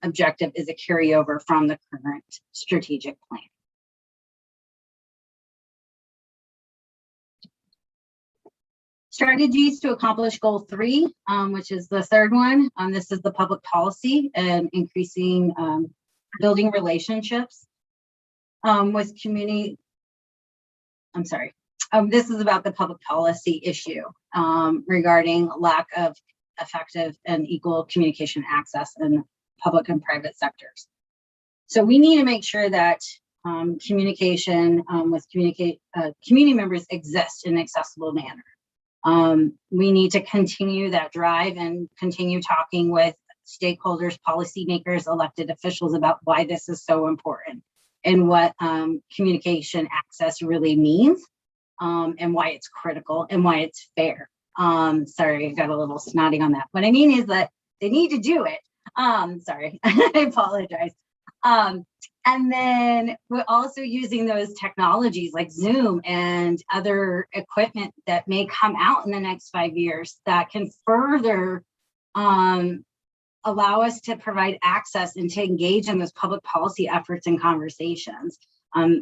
objective is a carryover from the current strategic plan. Strategies to accomplish goal 3, which is the third one. This is the public policy and increasing, building relationships with community. I'm sorry. This is about the public policy issue regarding lack of effective and equal communication access in public and private sectors. So we need to make sure that communication with community members exists in an accessible manner. We need to continue that drive and continue talking with stakeholders, policymakers, elected officials about why this is so important and what communication access really means, and why it's critical and why it's fair. Sorry, I got a little snotty on that. What I mean is that they need to do it. Sorry, I apologize. And then we're also using those technologies like Zoom and other equipment that may come out in the next 5 years that can further allow us to provide access and to engage in those public policy efforts and conversations.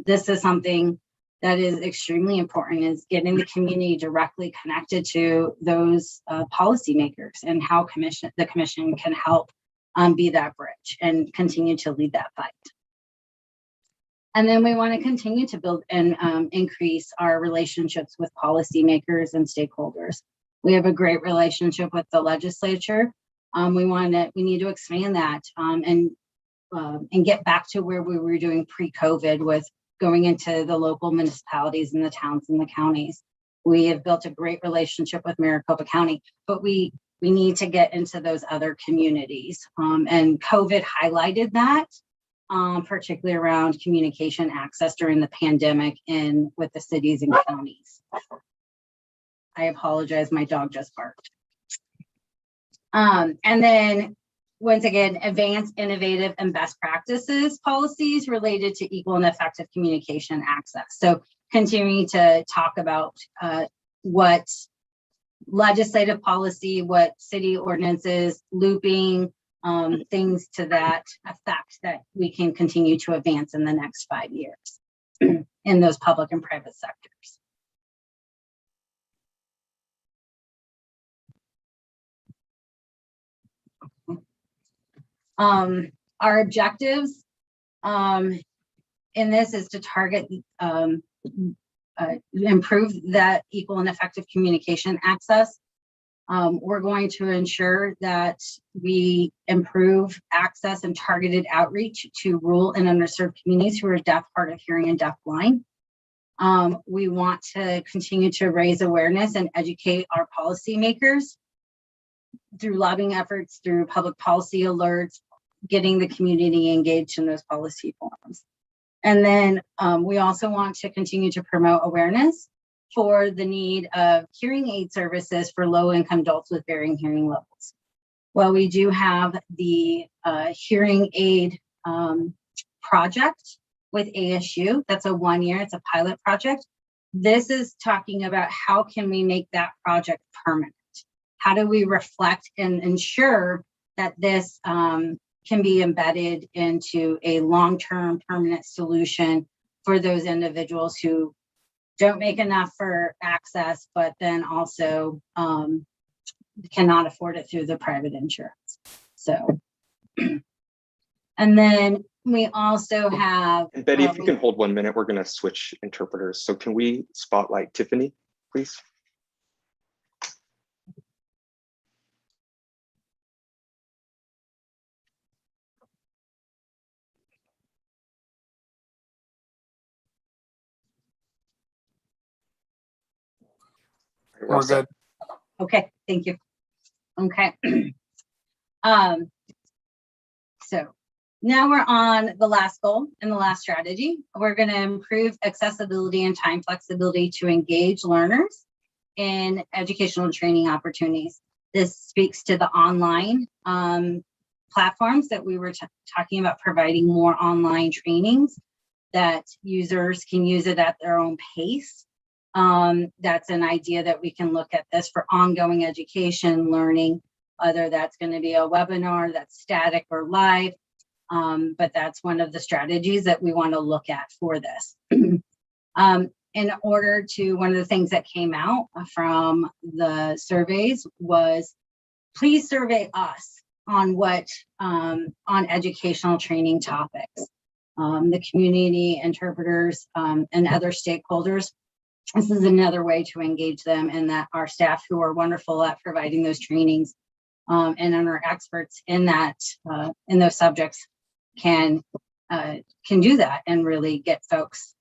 This is something that is extremely important, is getting the community directly connected to those policymakers and how the commission can help be that bridge and continue to lead that fight. And then we want to continue to build and increase our relationships with policymakers and stakeholders. We have a great relationship with the legislature. We need to expand that and get back to where we were doing pre-COVID with going into the local municipalities and the towns and the counties. We have built a great relationship with Maricopa County, but we need to get into those other communities. And COVID highlighted that, particularly around communication access during the pandemic and with the cities and counties. I apologize, my dog just barked. And then once again, advanced, innovative, and best practices policies related to equal and effective communication access. So continuing to talk about what legislative policy, what city ordinances, looping, things to that effect that we can continue to advance in the next 5 years in those public and private sectors. Our objectives in this is to target, improve that equal and effective communication access. We're going to ensure that we improve access and targeted outreach to rural and underserved communities who are deaf, hard of hearing, and deafblind. We want to continue to raise awareness and educate our policymakers through lobbying efforts, through public policy alerts, getting the community engaged in those policy forums. And then we also want to continue to promote awareness for the need of hearing aid services for low-income adults with varying hearing levels. Well, we do have the hearing aid project with ASU. That's a 1 year, it's a pilot project. This is talking about how can we make that project permanent? How do we reflect and ensure that this can be embedded into a long-term permanent solution for those individuals who don't make enough for access, but then also cannot afford it through the private insurance. So, and then we also have— And Betty, if you can hold 1 minute, we're going to switch interpreters. So can we spotlight Tiffany, please? We're good. Okay, thank you. Okay. So now we're on the last goal and the last strategy. We're going to improve accessibility and time flexibility to engage learners in educational and training opportunities. This speaks to the online platforms that we were talking about, providing more online trainings that users can use it at their own pace. That's an idea that we can look at this for ongoing education, learning, whether that's going to be a webinar that's static or live, but that's one of the strategies that we want to look at for this. In order to, one of the things that came out from the surveys was, please survey us on what, on educational training topics. The community, interpreters, and other stakeholders. This is another way to engage them, and that our staff, who are wonderful at providing those trainings and are experts in that, in those subjects, can do that and really get folks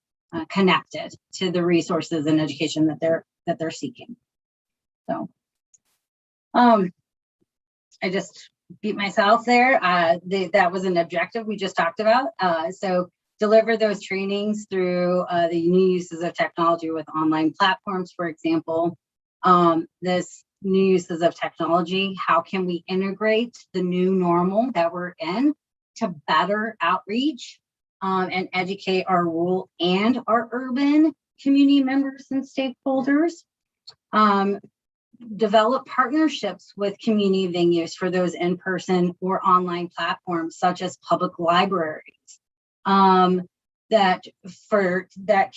connected to the resources and education that they're seeking. So, I just beat myself there. That was an objective we just talked about. So deliver those trainings through the new uses of technology with online platforms, for example. This new uses of technology, how can we integrate the new normal that we're in to better outreach and educate our rural and our urban community members and stakeholders. Develop partnerships with community venues for those in-person or online platforms, such as public libraries, that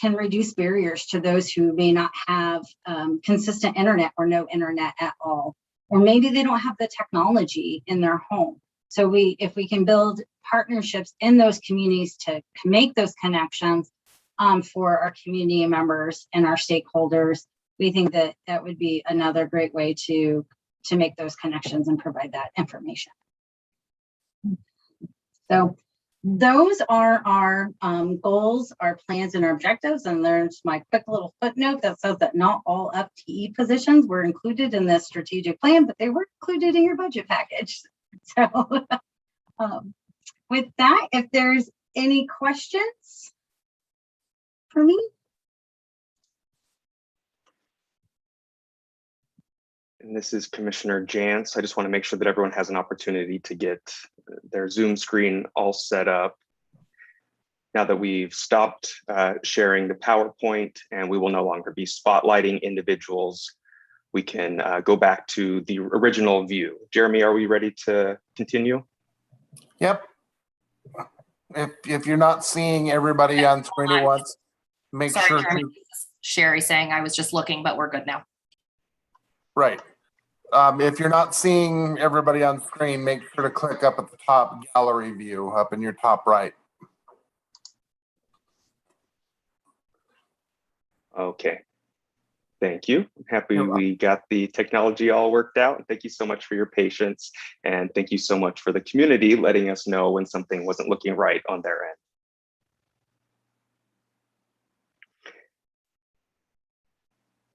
can reduce barriers to those who may not have consistent internet or no internet at all, or maybe they don't have the technology in their home. So if we can build partnerships in those communities to make those connections for our community members and our stakeholders, we think that that would be another great way to make those connections and provide that information. So those are our goals, our plans, and our objectives. And there's my quick little footnote that says that not all FTE positions were included in the strategic plan, but they were included in your budget package. So with that, if there's any questions for me? And this is Commissioner Jantz. I just want to make sure that everyone has an opportunity to get their Zoom screen all set up. Now that we've stopped sharing the PowerPoint and we will no longer be spotlighting individuals, we can go back to the original view. Jeremy, are we ready to continue? Yep. If you're not seeing everybody on screen at once, make Sorry, sure Jeremy. to. Sherry saying I was just looking, but we're good now. Right. If you're not seeing everybody on screen, make sure to click up at the top gallery view up in your top right. Okay. Thank you. I'm happy You're welcome. we got the technology all worked out. Thank you so much for your patience. And thank you so much for the community letting us know when something wasn't looking right on their end.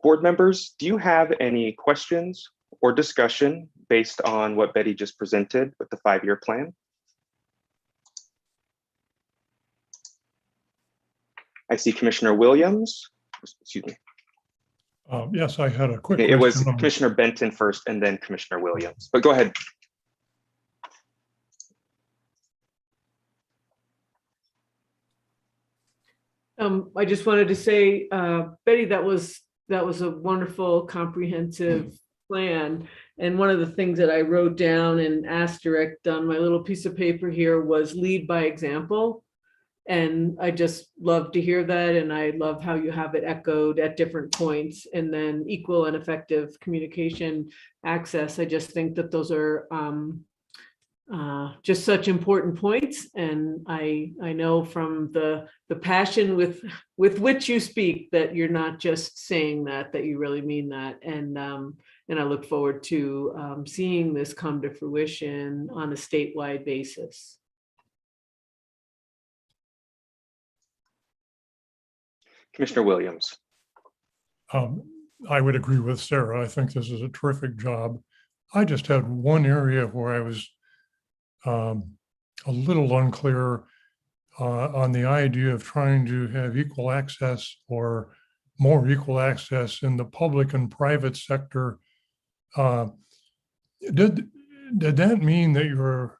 Board members, do you have any questions or discussion based on what Betty just presented with the 5-year plan? I see Commissioner Williams. Excuse me. Yes, I had a quick Okay, it was question. Commissioner Benton first and then Commissioner Williams, but go ahead. I just wanted to say, Betty, that was a wonderful, comprehensive plan. And one of the things that I wrote down in asterisk on my little piece of paper here was lead by example. And I just love to hear that. And I love how you have it echoed at different points, and then equal and effective communication access. I just think that those are just such important points. And I know from the passion with which you speak that you're not just saying that you really mean that. And I look forward to seeing this come to fruition on a statewide basis. Commissioner Williams. I would agree with Sarah. I think this is a terrific job. I just had one area where I was a little unclear on the idea of trying to have equal access or more equal access in the public and private sector. Did that mean that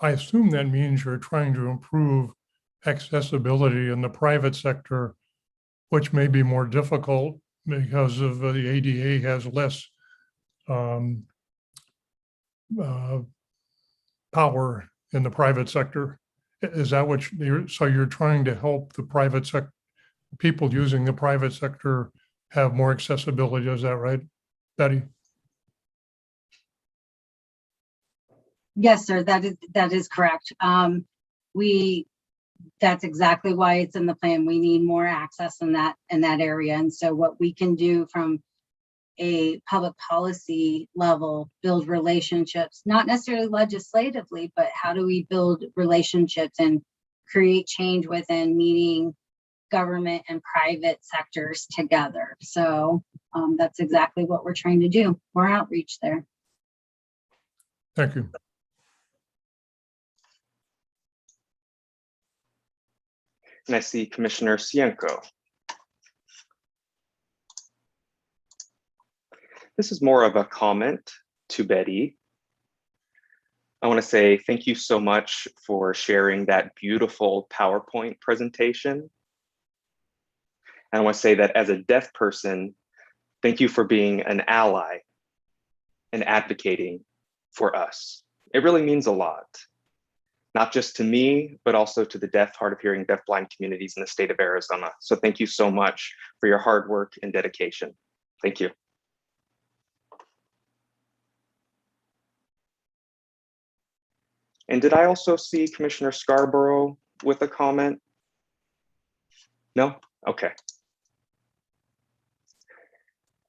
I assume that means you're trying to improve accessibility in the private sector, which may be more difficult because of the ADA has less power in the private sector. Is that what so you're trying to help the private sector, people using the private sector have more accessibility? Is that right, Betty? Yes, sir, that is correct. That's exactly why it's in the plan. We need more access in that area. And so what we can do from a public policy level, build relationships, not necessarily legislatively, but how do we build relationships and create change within meeting government and private sectors together. So that's exactly what we're trying to do. More outreach there. Thank you. And I see Commissioner Cienko. This is more of a comment to Betty. I want to say thank you so much for sharing that beautiful PowerPoint presentation. And I want to say that as a deaf person, thank you for being an ally and advocating for us. It really means a lot, not just to me, but also to the deaf, hard of hearing, deafblind communities in the state of Arizona. So thank you so much for your hard work and dedication. Thank you. And did I also see Commissioner Scarborough with a comment? No? Okay.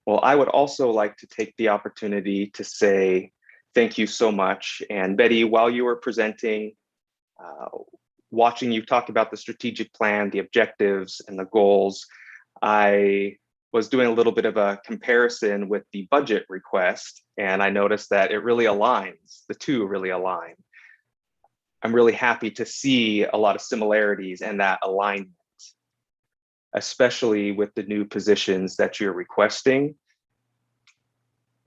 Well, I would also like to take the opportunity to say thank you so much. And Betty, while you were presenting, watching you talk about the strategic plan, the objectives and the goals, I was doing a little bit of a comparison with the budget request, and I noticed that it really aligns, the two really align. I'm really happy to see a lot of similarities and that alignment, especially with the new positions that you're requesting.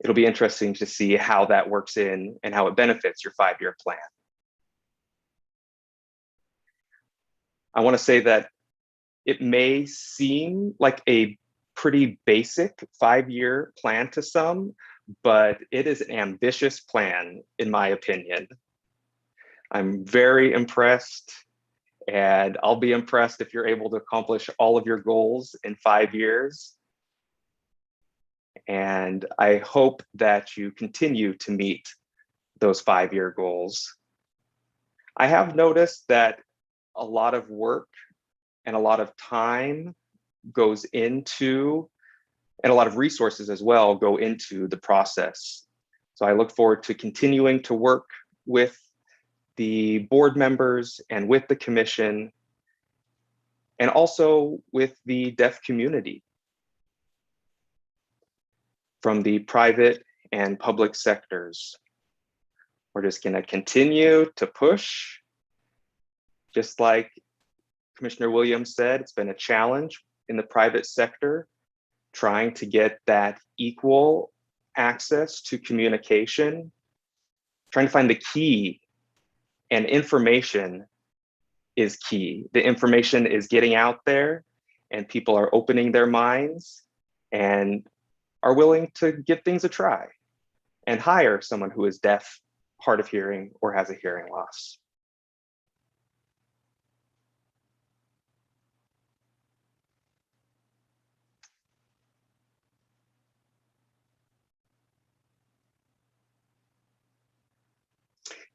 It'll be interesting to see how that works in and how it benefits your 5-year plan. I want to say that it may seem like a pretty basic 5-year plan to some, but it is an ambitious plan, in my opinion. I'm very impressed, and I'll be impressed if you're able to accomplish all of your goals in 5 years. And I hope that you continue to meet those 5-year goals. I have noticed that a lot of work and a lot of time goes into, and a lot of resources as well go into the process. So I look forward to continuing to work with the board members and with the commission, and also with the deaf community from the private and public sectors. We're just going to continue to push. Just like Commissioner Williams said, it's been a challenge in the private sector trying to get that equal access to communication, trying to find the key, and information is key. The information is getting out there and people are opening their minds and are willing to give things a try and hire someone who is deaf, hard of hearing, or has a hearing loss.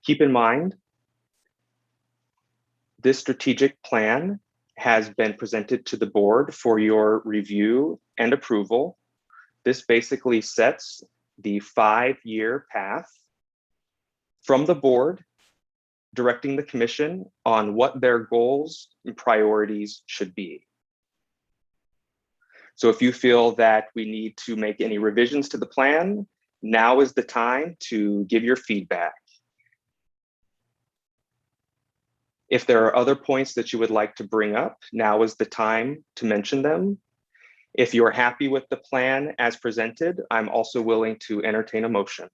Keep in mind, this strategic plan has been presented to the board for your review and approval. This basically sets the 5-year path from the board, directing the commission on what their goals and priorities should be. So if you feel that we need to make any revisions to the plan, now is the time to give your feedback. If there are other points that you would like to bring up, now is the time to mention them. If you're happy with the plan as presented, I'm also willing to entertain a motion.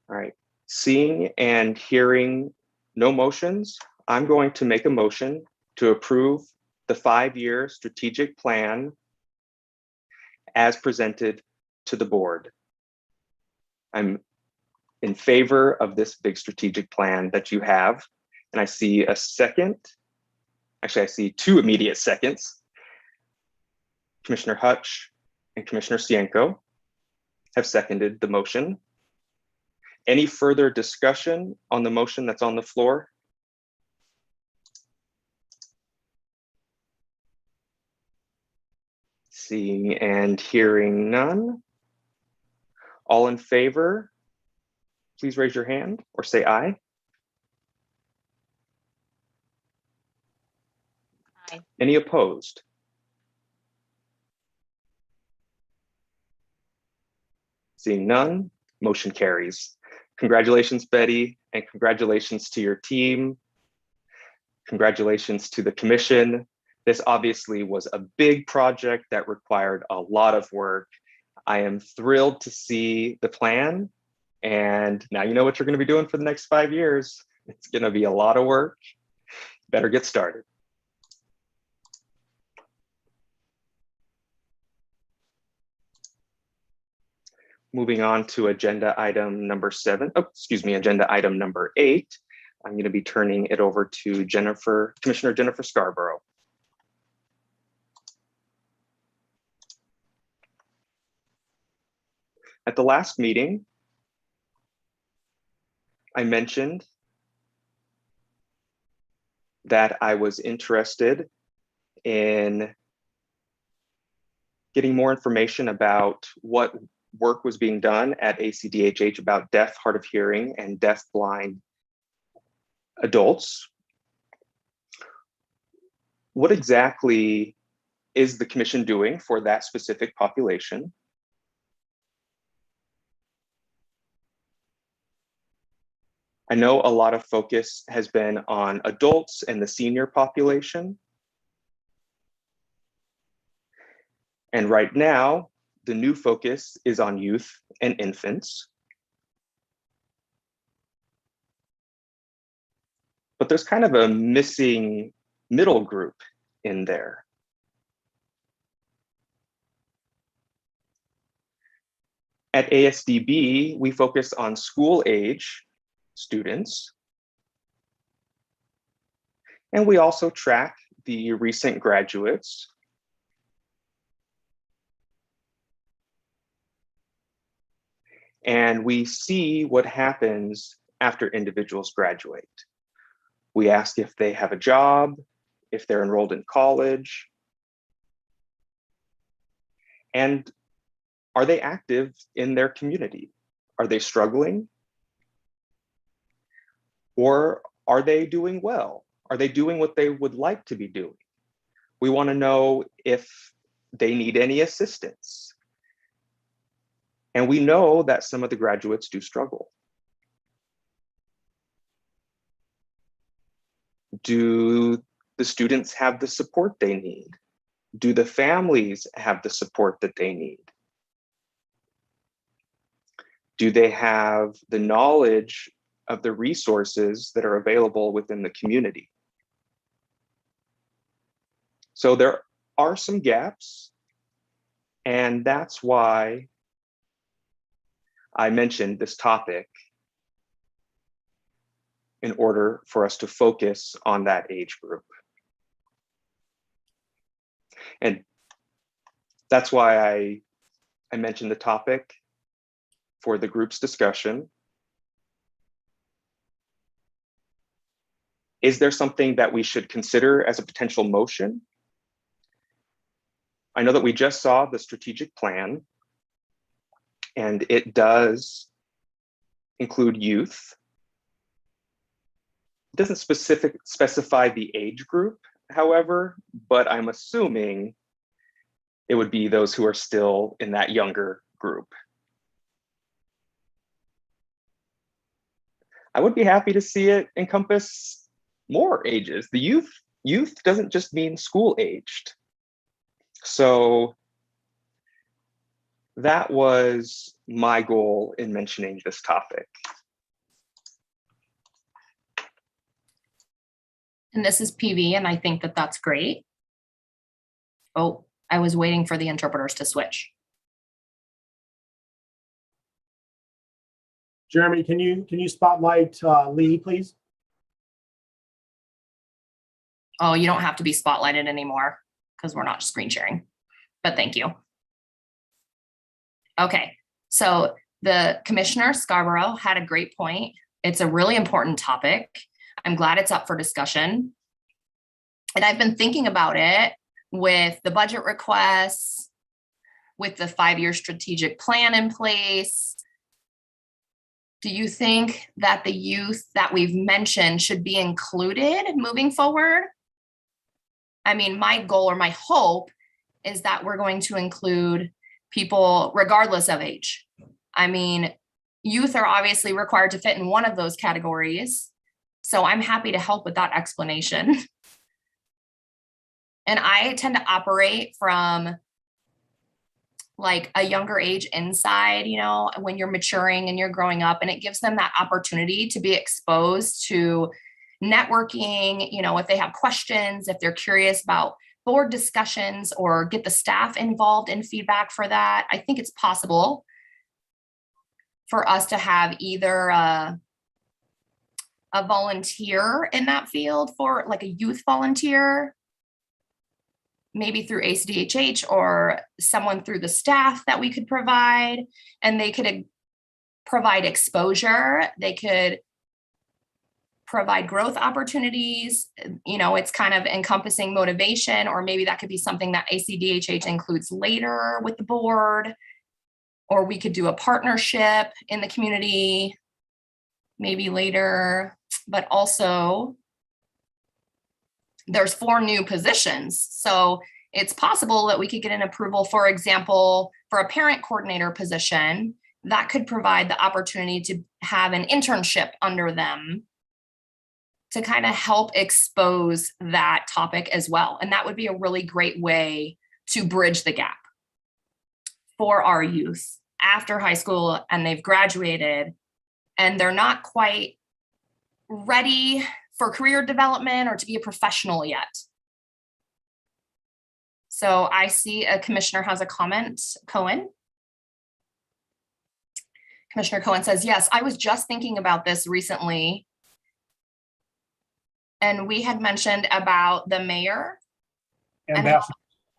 All right, seeing and hearing no motions, I'm going to make a motion to approve the 5-year strategic plan as presented to the board. I'm in favor of this big strategic plan that you have, and I see a second. Actually, I see 2 immediate seconds. Commissioner Hutch and Commissioner Cienko have seconded the motion. Any further discussion on the motion that's on the floor? Seeing and hearing none. All in favor, please raise your hand or say aye. Aye. Any opposed? Seeing none, motion carries. Congratulations, Betty, and congratulations to your team. Congratulations to the commission. This obviously was a big project that required a lot of work. I am thrilled to see the plan, and now you know what you're going to be doing for the next 5 years. It's going to be a lot of work. Better get started. Moving on to agenda item number 7. Oh, excuse me, agenda item number 8. I'm going to be turning it over to Commissioner Jennifer Scarborough. At the last meeting, I mentioned that I was interested in getting more information about what work was being done at ACDHH about deaf, hard of hearing, and deaf-blind adults. What exactly is the commission doing for that specific population? I know a lot of focus has been on adults and the senior population. And right now, the new focus is on youth and infants. But there's kind of a missing middle group in there. At ASDB, we focus on school age students. And we also track the recent graduates. And we see what happens after individuals graduate. We ask if they have a job, if they're enrolled in college, and are they active in their community? Are they struggling? Or are they doing well? Are they doing what they would like to be doing? We want to know if they need any assistance. And we know that some of the graduates do struggle. Do the students have the support they need? Do the families have the support that they need? Do they have the knowledge of the resources that are available within the community? So there are some gaps, and that's why I mentioned this topic in order for us to focus on that age group. And that's why I mentioned the topic for the group's discussion. Is there something that we should consider as a potential motion? I know that we just saw the strategic plan, and it does include youth. It doesn't specify the age group, however, but I'm assuming it would be those who are still in that younger group. I would be happy to see it encompass more ages. The youth doesn't just mean school aged. So that was my goal in mentioning this topic. And this is PV, and I think that that's great. Oh, I was waiting for the interpreters to switch. Jeremy, can you spotlight Lee, please? Oh, you don't have to be spotlighted anymore because we're not screen sharing, but thank you. Okay, so the Commissioner Scarborough had a great point. It's a really important topic. I'm glad it's up for discussion. And I've been thinking about it with the budget requests, with the 5-year strategic plan in place. Do you think that the youth that we've mentioned should be included moving forward? I mean, my goal or my hope is that we're going to include people regardless of age. I mean, youth are obviously required to fit in one of those categories. So I'm happy to help with that explanation. And I tend to operate from like a younger age inside, you know, when you're maturing and you're growing up, and it gives them that opportunity to be exposed to networking, you know, if they have questions, if they're curious about board discussions, or get the staff involved in feedback for that. I think it's possible for us to have either a volunteer in that field, for like a youth volunteer, maybe through ACDHH, or someone through the staff that we could provide, and they could provide exposure. They could provide growth opportunities. You know, it's kind of encompassing motivation, or maybe that could be something that ACDHH includes later with the board, or we could do a partnership in the community, maybe later. But also, there's 4 new positions. So it's possible that we could get an approval, for example, for a parent coordinator position that could provide the opportunity to have an internship under them to kind of help expose that topic as well. And that would be a really great way to bridge the gap for our youth after high school, and they've graduated and they're not quite ready for career development or to be a professional yet. So I see a commissioner has a comment. Cohen. Commissioner Cohen says, yes, I was just thinking about this recently. And we had mentioned about the mayor,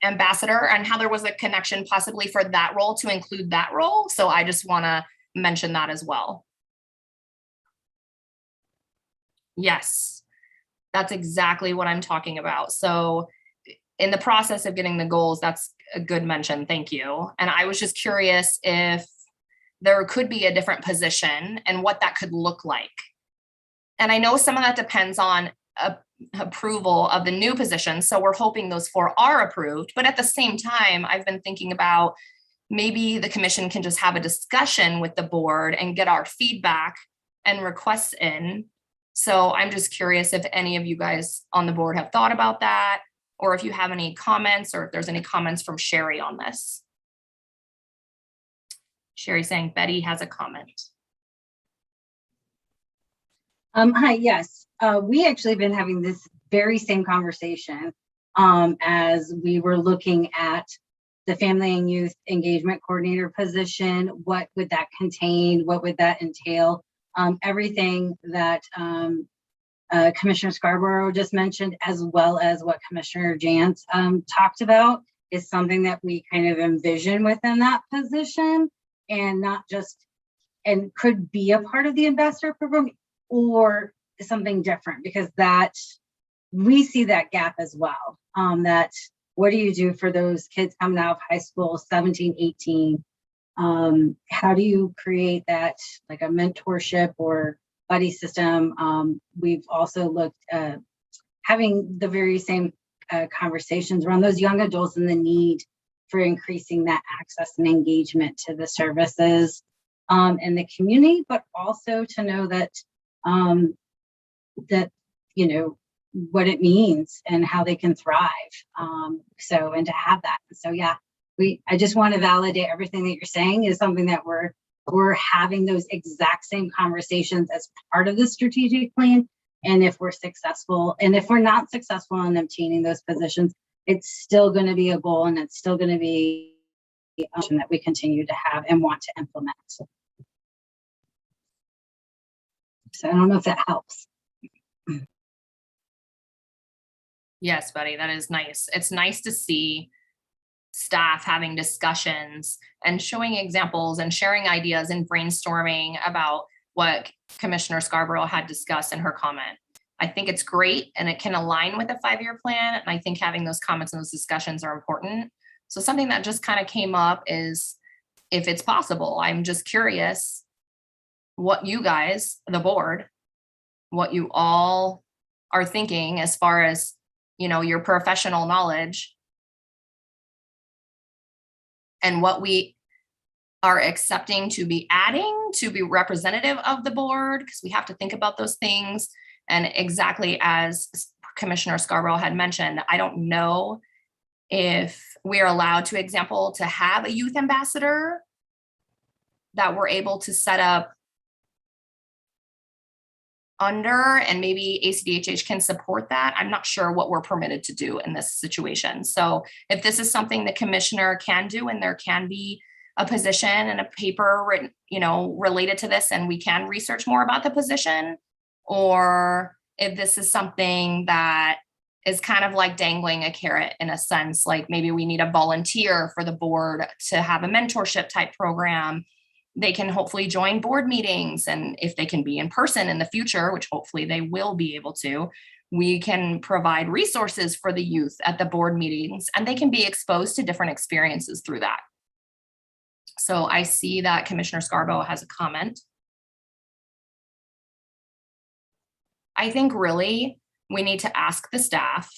ambassador, and how there was a connection possibly for that role to include that role. So I just want to mention that as well. Yes, that's exactly what I'm talking about. So in the process of getting the goals, that's a good mention. Thank you. And I was just curious if there could be a different position and what that could look like. And I know some of that depends on approval of the new position. So we're hoping those 4 are approved. But at the same time, I've been thinking about maybe the commission can just have a discussion with the board and get our feedback and requests in. So I'm just curious if any of you guys on the board have thought about that, or if you have any comments, or if there's any comments from Sherry on this. Sherry saying Betty has a comment. Hi, yes. We actually have been having this very same conversation as we were looking at the Family and Youth Engagement Coordinator position. What would that contain? What would that entail? Everything that Commissioner Scarborough just mentioned, as well as what Commissioner Jantz talked about, is something that we kind of envision within that position, and not just, and could be a part of the ambassador program or something different, because that we see that gap as well. That what do you do for those kids coming out of high school, 17, 18? How do you create that, like a mentorship or buddy system? We've also looked at having the very same conversations around those young adults and the need for increasing that access and engagement to the services in the community, but also to know that that, you know, what it means and how they can thrive. So, and to have that. So yeah, I just want to validate everything that you're saying is something that we're having those exact same conversations as part of the strategic plan. And if we're successful, and if we're not successful in obtaining those positions, it's still going to be a goal, and it's still going to be an option that we continue to have and want to implement. So I don't know if that helps. Yes, Betty, that is nice. It's nice to see staff having discussions and showing examples and sharing ideas and brainstorming about what Commissioner Scarborough had discussed in her comment. I think it's great, and it can align with a 5-year plan. And I think having those comments and those discussions are important. So something that just kind of came up is, if it's possible, I'm just curious what you guys, the board, what you all are thinking as far as, you know, your professional knowledge and what we are accepting to be adding to be representative of the board, because we have to think about those things. And exactly as Commissioner Scarborough had mentioned, I don't know if we're allowed to, example, to have a youth ambassador that we're able to set up under, and maybe ACDHH can support that. I'm not sure what we're permitted to do in this situation. So if this is something the commissioner can do, and there can be a position and a paper written, you know, related to this, and we can research more about the position, or if this is something that is kind of like dangling a carrot in a sense, like maybe we need a volunteer for the board to have a mentorship type program. They can hopefully join board meetings, and if they can be in person in the future, which hopefully they will be able to, we can provide resources for the youth at the board meetings, and they can be exposed to different experiences through that. So I see that Commissioner Scarborough has a comment. I think really we need to ask the staff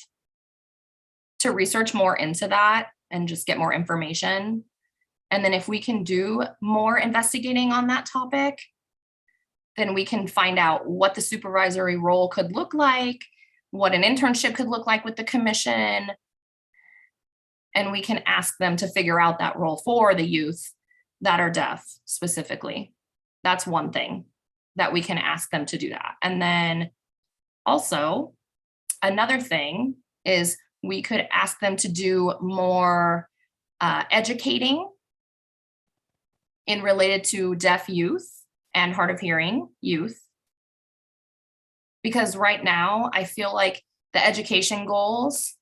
to research more into that and just get more information. And then if we can do more investigating on that topic, then we can find out what the supervisory role could look like, what an internship could look like with the commission. And we can ask them to figure out that role for the youth that are deaf specifically. That's one thing that we can ask them to do that. And then also another thing is we could ask them to do more educating in related to deaf youth and hard of hearing youth. Because right now, I feel like the education goals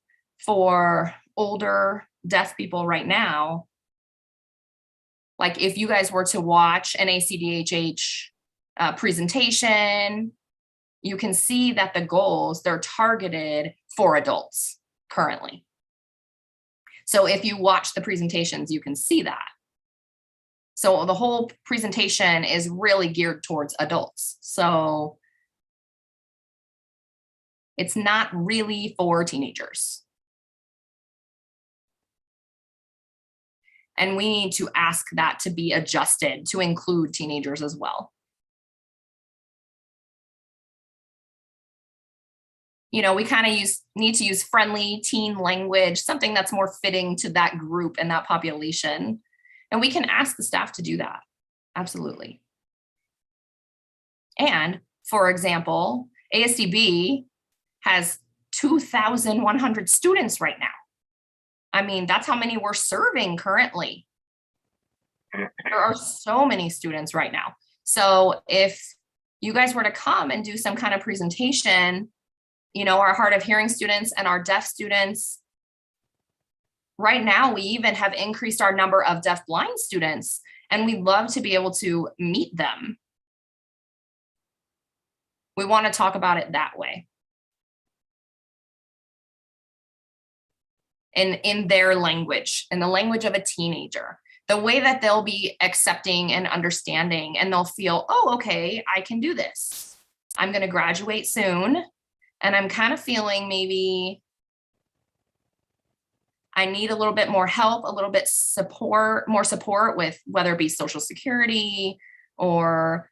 for older deaf people right now, like if you guys were to watch an ACDHH presentation, you can see that the goals, they're targeted for adults currently. So if you watch the presentations, you can see that. So the whole presentation is really geared towards adults. So it's not really for teenagers. And we need to ask that to be adjusted to include teenagers as well. You know, we kind of need to use friendly teen language, something that's more fitting to that group and that population. And we can ask the staff to do that. Absolutely. And for example, ASDB has 2,100 students right now. I mean, that's how many we're serving currently. There are so many students right now. So if you guys were to come and do some kind of presentation, you know, our hard of hearing students and our deaf students, right now, we even have increased our number of deaf blind students, and we'd love to be able to meet them. We want to talk about it that way. In their language, in the language of a teenager, the way that they'll be accepting and understanding, and they'll feel, oh, okay, I can do this. I'm going to graduate soon. And I'm kind of feeling maybe I need a little bit more help, a little bit more support with whether it be Social Security or,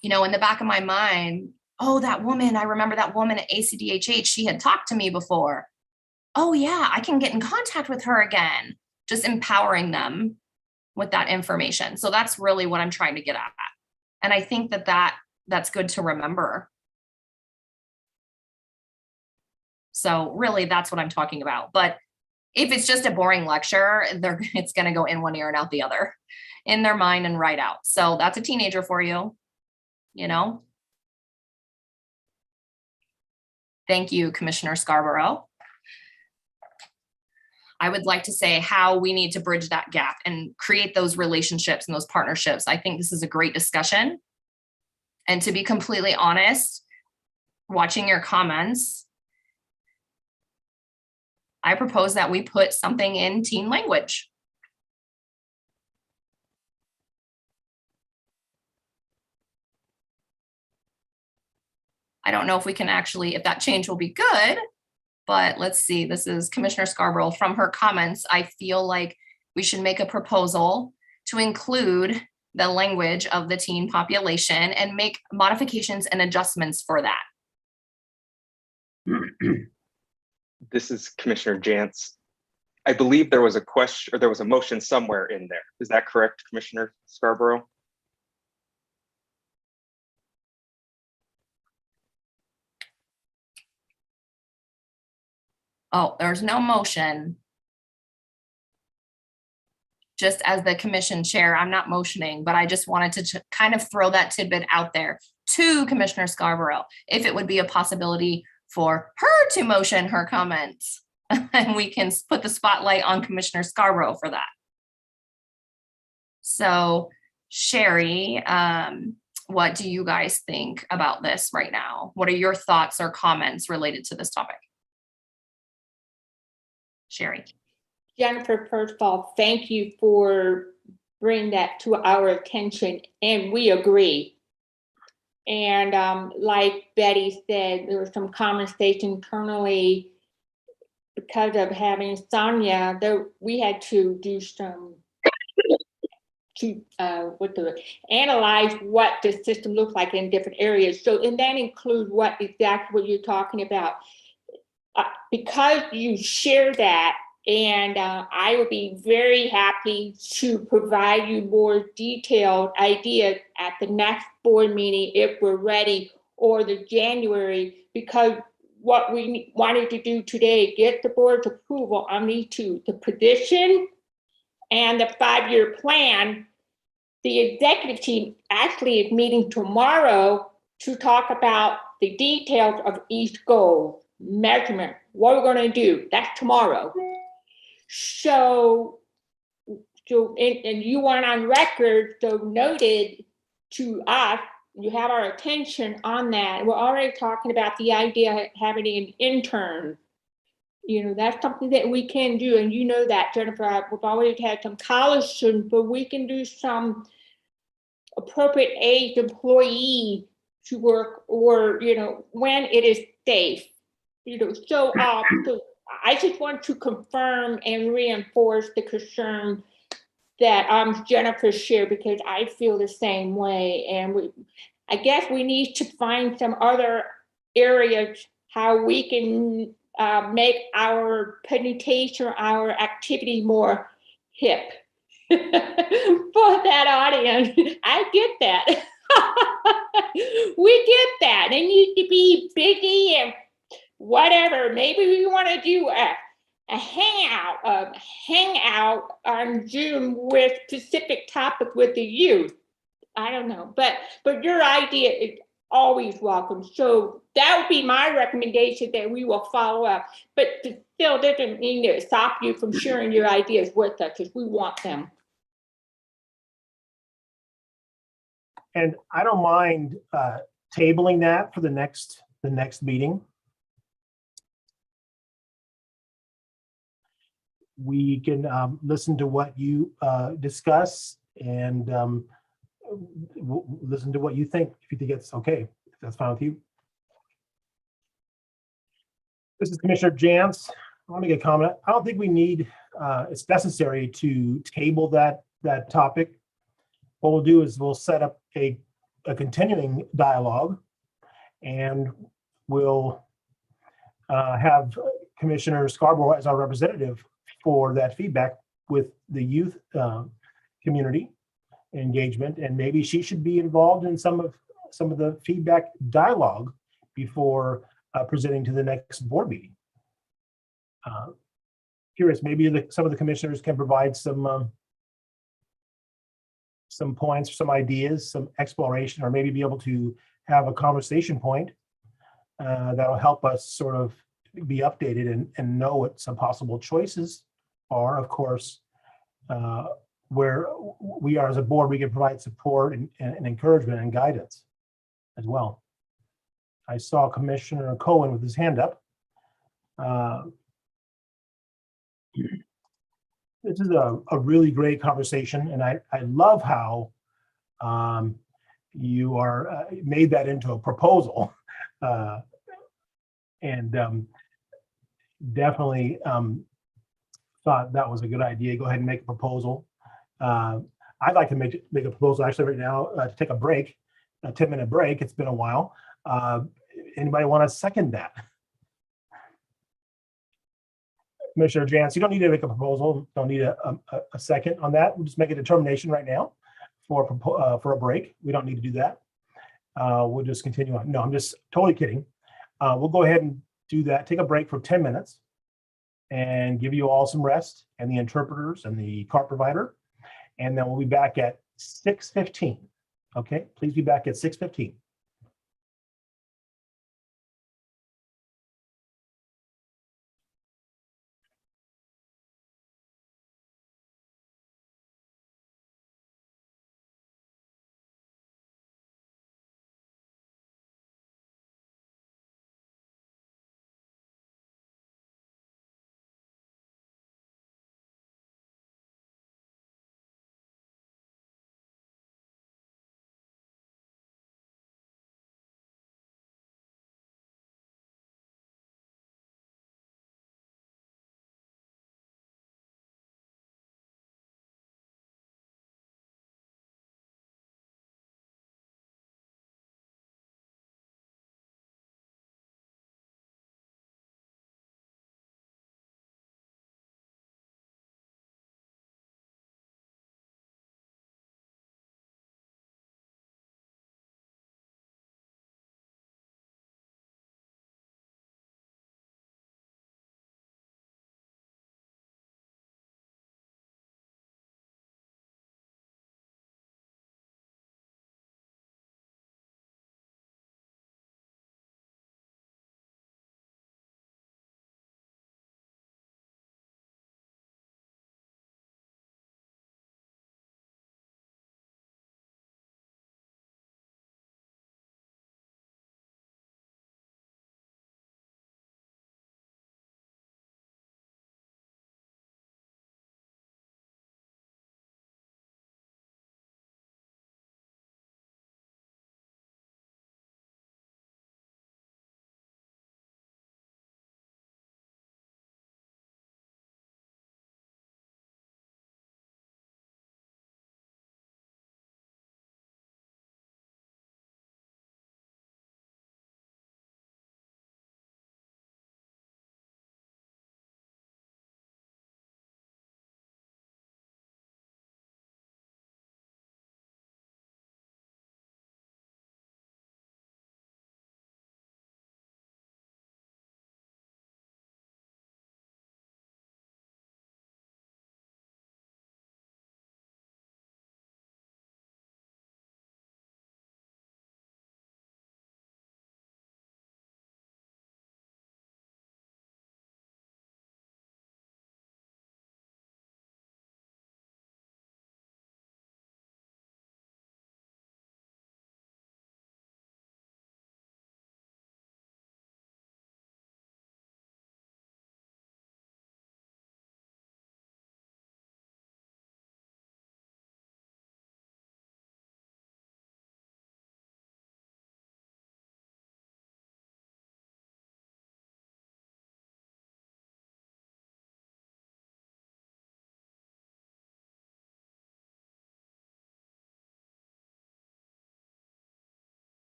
you know, in the back of my mind, oh, that woman, I remember that woman at ACDHH, she had talked to me before. Oh yeah, I can get in contact with her again. Just empowering them with that information. So that's really what I'm trying to get at. And I think that's good to remember. So really that's what I'm talking about. But if it's just a boring lecture, it's going to go in one ear and out the other, in their mind and right out. So that's a teenager for you, you know. Thank you, Commissioner Scarborough. I would like to say how we need to bridge that gap and create those relationships and those partnerships. I think this is a great discussion. And to be completely honest, watching your comments, I propose that we put something in teen language. I don't know if we can actually, if that change will be good, but let's see, this is Commissioner Scarborough. From her comments, I feel like we should make a proposal to include the language of the teen population and make modifications and adjustments for that. This is Commissioner Jantz. I believe there was a question, or there was a motion somewhere in there. Is that correct, Commissioner Scarborough? Oh, there's no motion. Just as the commission chair, I'm not motioning, but I just wanted to kind of throw that tidbit out there to Commissioner Scarborough, if it would be a possibility for her to motion her comments. And we can put the spotlight on Commissioner Scarborough for that. So Sherry, what do you guys think about this right now? What are your thoughts or comments related to this topic? Sherry. Jennifer, first of all, thank you for bringing that to our attention, and we agree. And like Betty said, there was some conversation internally because of having Sonia, we had to do some analyze what the system looks like in different areas. So, and that includes exactly what you're talking about. Because you share that, and I would be very happy to provide you more detailed ideas at the next board meeting if we're ready, or the January, because what we wanted to do today, get the board's approval on these two, the position and the 5-year plan. The executive team actually is meeting tomorrow to talk about the details of each goal, measurement, what we're going to do. That's tomorrow. So and you want on record, so noted to us, you have our attention on that. We're already talking about the idea of having an intern. You know, that's something that we can do. And you know that, Jennifer, we've already had some college students, but we can do some appropriate age employee to work, or, you know, when it is safe. You know, so I just want to confirm and reinforce the concern that Jennifer shared, because I feel the same way. And I guess we need to find some other areas how we can make our presentation, our activity more hip for that audience. I get that. We get that. They need to be busy and whatever. Maybe we want to do a hangout on Zoom with specific topic with the youth. I don't know, but your idea is always welcome. So that would be my recommendation, that we will follow up. But still doesn't mean to stop you from sharing your ideas with us, because we want them. And I don't mind tabling that for the next meeting. We can listen to what you discuss, and listen to what you think, if you think it's okay, if that's fine with you. This is Commissioner Jantz. I want to make a comment. I don't think we need, it's necessary to table that topic. What we'll do is we'll set up a continuing dialogue, and we'll have Commissioner Scarborough as our representative for that feedback with the youth community engagement, and maybe she should be involved in some of the feedback dialogue before presenting to the next board meeting. Curious, maybe some of the commissioners can provide some points, some ideas, some exploration, or maybe be able to have a conversation point that'll help us sort of be updated and know what some possible choices are. Of course, where we are as a board, we can provide support and encouragement and guidance as well. I saw Commissioner Cohen with his hand up. This is a really great conversation, and I love how you are made that into a proposal, and definitely thought that was a good idea. Go ahead and make a proposal. I'd like to make a proposal actually right now to take a break, a 10-minute break. It's been a while. Anybody want to second that? Commissioner Jantz, you don't need to make a proposal. Don't need a second on that. We'll just make a determination right now for a break. We don't need to do that. We'll just continue on. No, I'm just totally kidding. We'll go ahead and do that. Take a break for 10 minutes and give you all some rest, and the interpreters and the cart provider. And then we'll be back at 6:15. Okay, please be back at 6:15.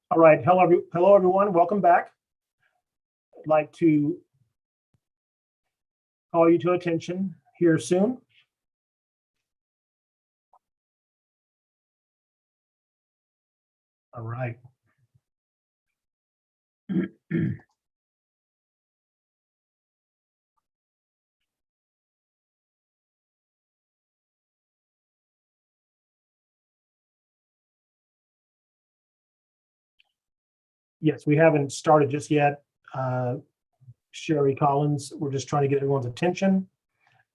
All right, hello everyone, welcome back. I'd like to call you to attention here soon. All right. Yes, we haven't started just yet. Sherry Collins, we're just trying to get everyone's attention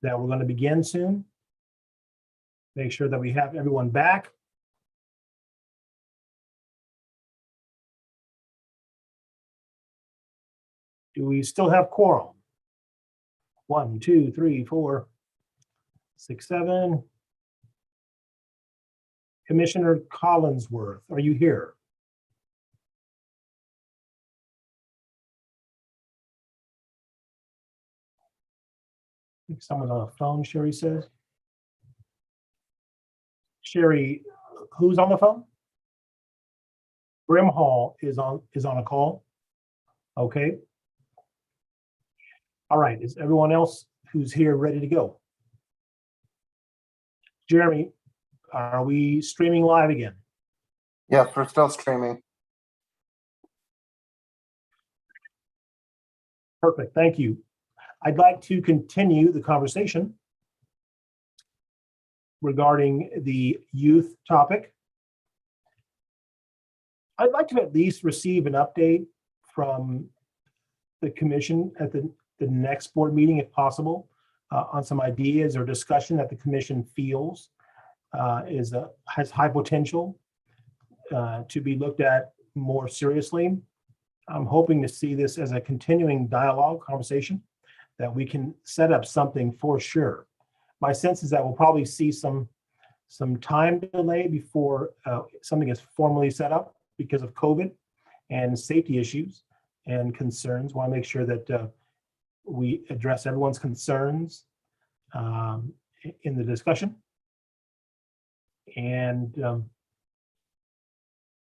that we're going to begin soon. Make sure that we have everyone back. Do we still have quorum? 1, 2, 3, 4, 6, 7. Commissioner Collinsworth, are you here? I think someone's on the phone, Sherry says. Sherry, who's on the phone? Brim Hall is on a call. Okay. All right, is everyone else who's here ready to go? Jeremy, are we streaming live again? Yes, we're still streaming. Perfect, thank you. I'd like to continue the conversation regarding the youth topic. I'd like to at least receive an update from the commission at the next board meeting, if possible, on some ideas or discussion that the commission feels has high potential to be looked at more seriously. I'm hoping to see this as a continuing dialogue conversation that we can set up something for sure. My sense is that we'll probably see some time delay before something is formally set up because of COVID and safety issues and concerns. Want to make sure that we address everyone's concerns in the discussion. And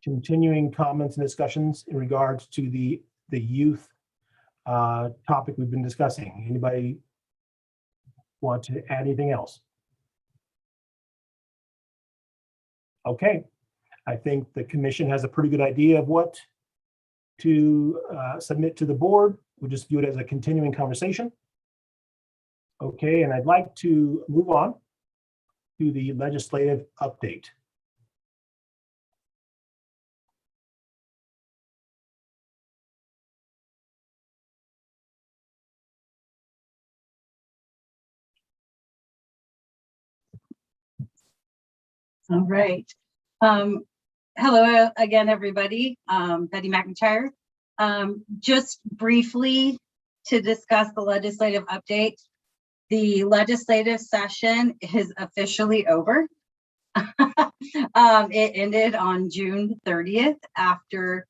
continuing comments and discussions in regards to the youth topic we've been discussing. Anybody want to add anything else? Okay, I think the commission has a pretty good idea of what to submit to the board. We'll just view it as a continuing conversation. Okay, and I'd like to move on to the legislative update. All right. Hello again, everybody. Betty McIntyre. Just briefly to discuss the legislative update. The legislative session is officially over. It ended on June 30th after,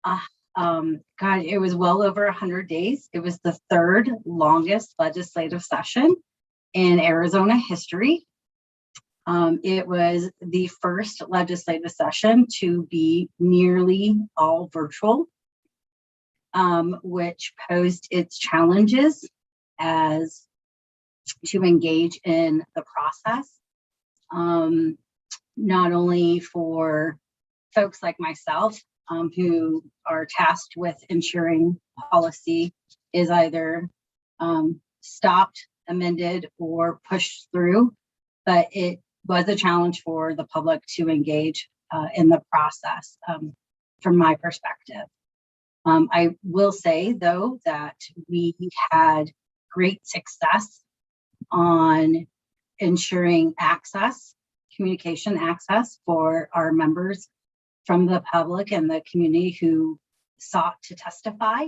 God, it was well over 100 days. It was the third longest legislative session in Arizona history. It was the first legislative session to be nearly all virtual, which posed its challenges as to engage in the process, not only for folks like myself who are tasked with ensuring policy is either stopped, amended, or pushed through, but it was a challenge for the public to engage in the process from my perspective. I will say, though, that we had great success on ensuring access, communication access for our members from the public and the community who sought to testify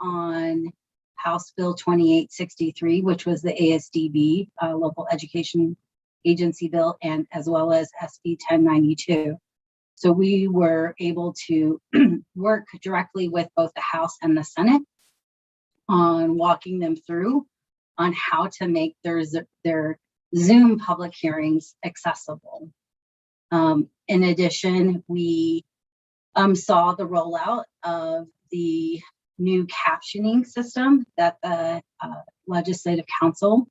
on House Bill 2863, which was the ASDB, Local Education Agency Bill, and as well as SB 1092. So we were able to work directly with both the House and the Senate on walking them through on how to make their Zoom public hearings accessible. In addition, we saw the rollout of the new captioning system that the Legislative Council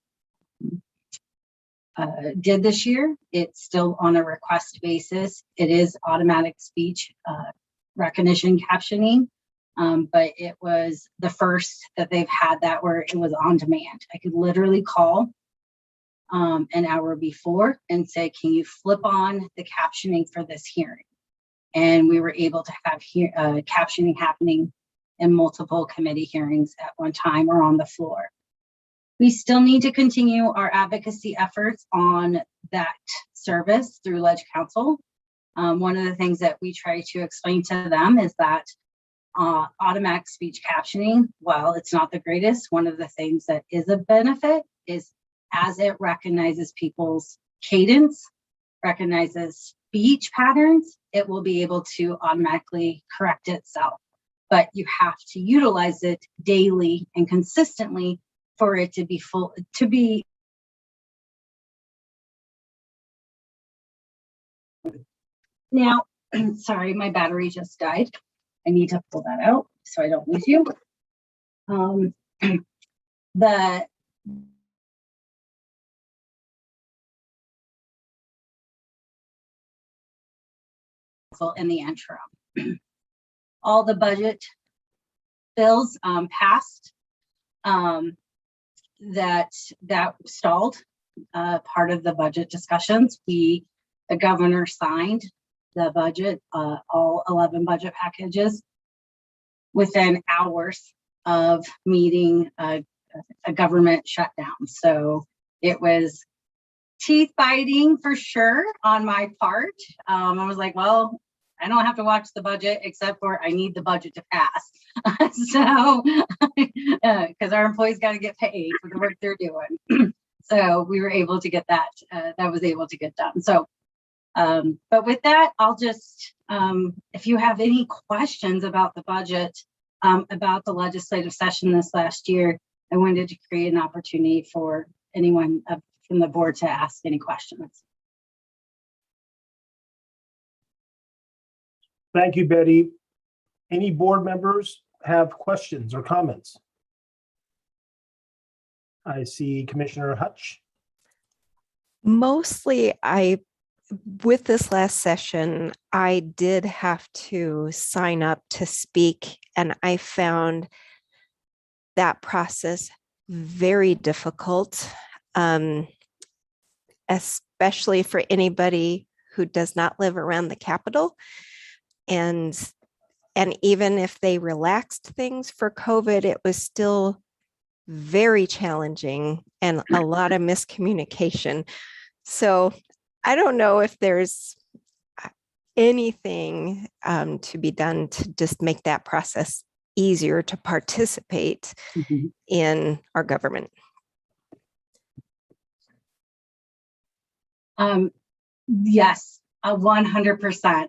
did this year. It's still on a request basis. It is automatic speech recognition captioning, but it was the first that they've had that where it was on demand. I could literally call an hour before and say, can you flip on the captioning for this hearing? And we were able to have captioning happening in multiple committee hearings at one time or on the floor. We still need to continue our advocacy efforts on that service through Ledge Council. One of the things that we try to explain to them is that automatic speech captioning, while it's not the greatest, one of the things that is a benefit is as it recognizes people's cadence, recognizes speech patterns, it will be able to automatically correct itself. But you have to utilize it daily and consistently for it to be now. Sorry, my battery just died. I need to pull that out so I don't lose you. In the interim, all the budget bills passed. That stalled part of the budget discussions. The governor signed the budget, all 11 budget packages within hours of meeting a government shutdown. So it was teeth biting for sure on my part. I was like, well, I don't have to watch the budget except for I need the budget to pass. So, because our employees got to get paid for the work they're doing. So we were able to get that, that was able to get done. So, but with that, I'll just, if you have any questions about the budget, about the legislative session this last year, I wanted to create an opportunity for anyone from the board to ask any questions. Thank you, Betty. Any board members have questions or comments? I see Commissioner Hutch. Mostly, with this last session, I did have to sign up to speak, and I found that process very difficult, especially for anybody who does not live around the Capitol. And even if they relaxed things for COVID, it was still very challenging and a lot of miscommunication. So I don't know if there's anything to be done to just make that process easier to participate in our government. Yes, 100%.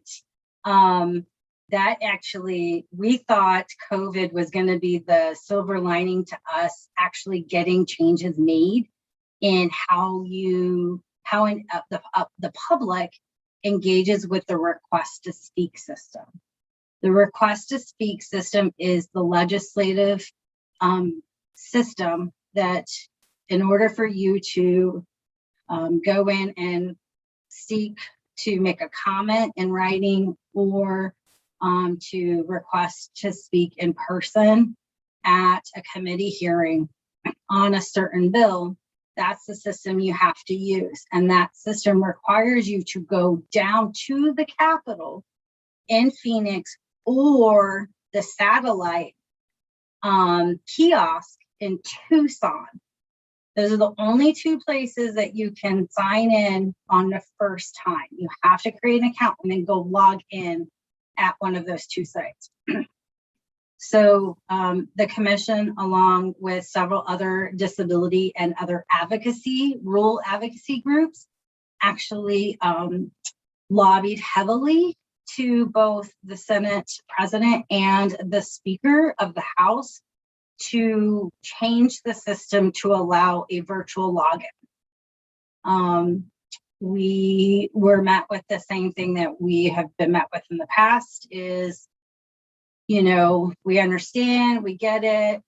That actually, we thought COVID was going to be the silver lining to us actually getting changes made in how the public engages with the request to speak system. The request to speak system is the legislative system that in order for you to go in and seek to make a comment in writing or to request to speak in person at a committee hearing on a certain bill, that's the system you have to use. And that system requires you to go down to the Capitol in Phoenix or the satellite kiosk in Tucson. Those are the only two places that you can sign in on the first time. You have to create an account and then go log in at one of those two sites. So the commission, along with several other disability and other advocacy, rural advocacy groups, actually lobbied heavily to both the Senate president and the Speaker of the House to change the system to allow a virtual login. We were met with the same thing that we have been met with in the past is, you know, we understand, we get it,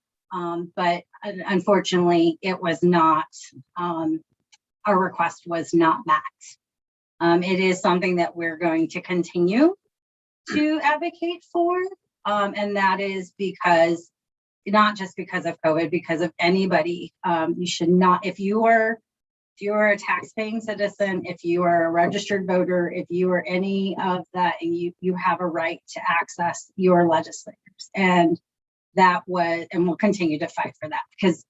but unfortunately it was not, our request was not met. It is something that we're going to continue to advocate for, and that is because, not just because of COVID, because of anybody. You should not, if you are a tax-paying citizen, if you are a registered voter, if you are any of that, and you have a right to access your legislators. And that was, and we'll continue to fight for that because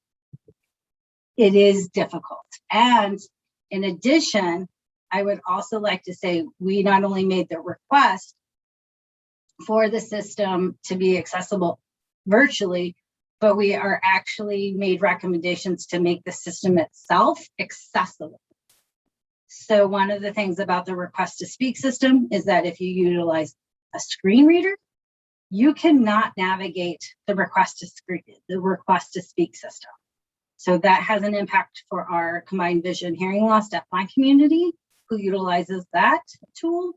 it is difficult. And in addition, I would also like to say, we not only made the request for the system to be accessible virtually, but we are actually made recommendations to make the system itself accessible. So one of the things about the request to speak system is that if you utilize a screen reader, you cannot navigate the request to speak system. So that has an impact for our combined vision hearing loss deafblind community who utilizes that tool.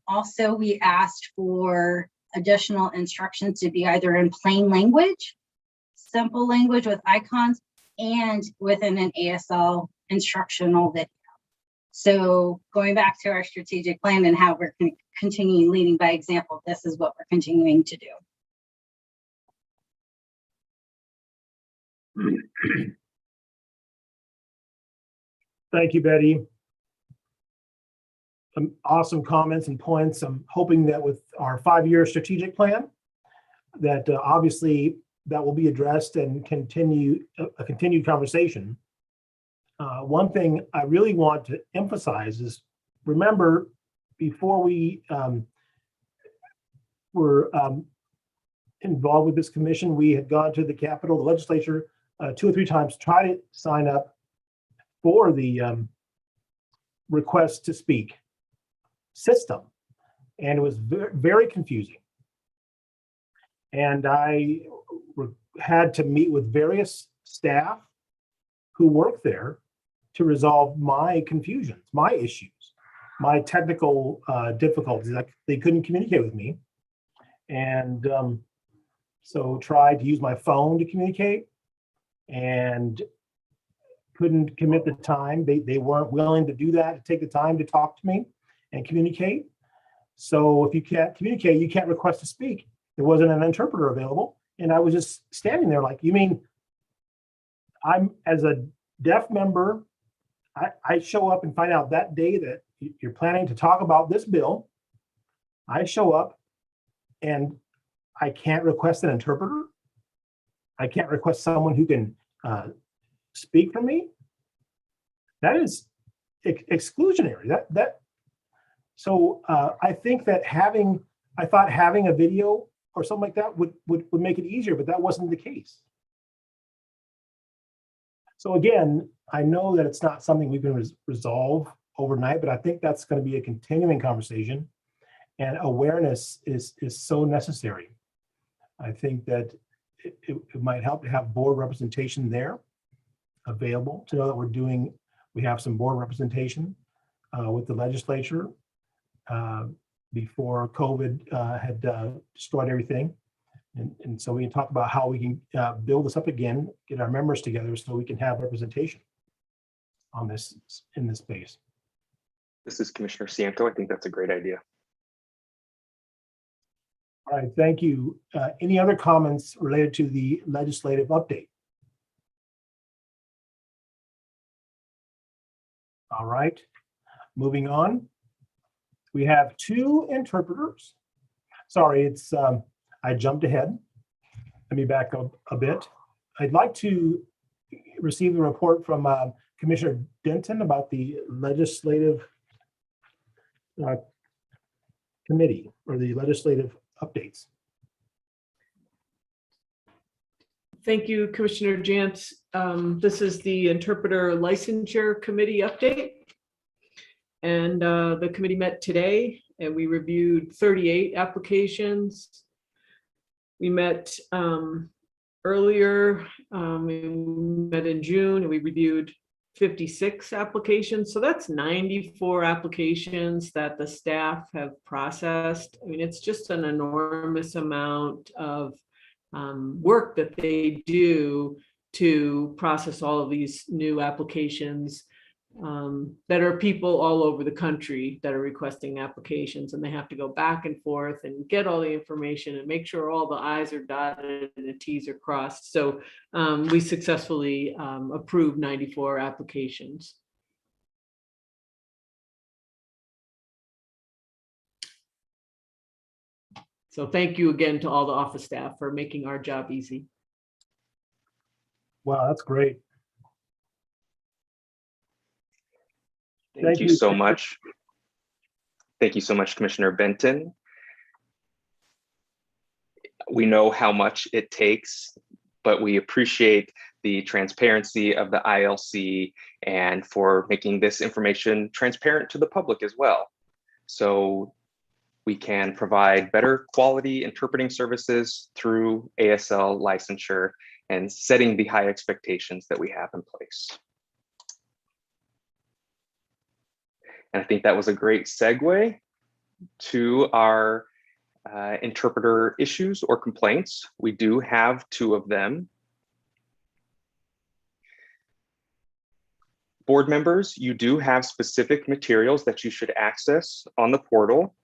Also, we asked for additional instructions to be either in plain language, simple language with icons, and within an ASL instructional video. So going back to our strategic plan and how we're continuing leading by example, this is what we're continuing to do. Thank you, Betty. Some awesome comments and points. I'm hoping that with our 5-year strategic plan, that obviously that will be addressed and continue a continued conversation. One thing I really want to emphasize is, remember, before we were involved with this commission, we had gone to the Capitol, the legislature, 2 or 3 times to try to sign up for the request to speak system. And it was very, very confusing. And I had to meet with various staff who work there to resolve my confusions, my issues, my technical difficulties. They couldn't communicate with me. And so tried to use my phone to communicate and couldn't commit the time. They weren't willing to do that, to take the time to talk to me and communicate. So if you can't communicate, you can't request to speak. There wasn't an interpreter available. And I was just standing there like, you mean I'm, as a deaf member, I show up and find out that day that you're planning to talk about this bill. I show up and I can't request an interpreter. I can't request someone who can speak for me. That is exclusionary. So I think that I thought having a video or something like that would make it easier, but that wasn't the case. So again, I know that it's not something we can resolve overnight, but I think that's going to be a continuing conversation, and awareness is so necessary. I think that it might help to have board representation there available, to know that we have some board representation with the legislature before COVID had destroyed everything. And so we can talk about how we can build this up again, get our members together so we can have representation on this, in this space. This is Commissioner Ciento. I think that's a great idea. All right, thank you. Any other comments related to the legislative update? All right, moving on. We have 2 interpreters. Sorry, it's I jumped ahead. Let me back up a bit. I'd like to receive the report from Commissioner Denton about the legislative committee or the legislative updates. Thank you, Commissioner Jantz. This is the Interpreter Licensure Committee update. And the committee met today and we reviewed 38 applications. We met earlier, we met in June and we reviewed 56 applications. So that's 94 applications that the staff have processed. I mean, it's just an enormous amount of work that they do to process all of these new applications that are people all over the country that are requesting applications, and they have to go back and forth and get all the information and make sure all the I's are dotted and the T's are crossed. So we successfully approved 94 applications. So thank you again to all the office staff for making our job easy. Wow, that's great. Thank you so much. Thank you so much, Commissioner Benton. We know how much it takes, but we appreciate the transparency of the ILC and for making this information transparent to the public as well. So we can provide better quality interpreting services through ASL licensure and setting the high expectations that we have in place. And I think that was a great segue to our interpreter issues or complaints. We do have 2 of them. Board members, you do have specific materials that you should access on the portal.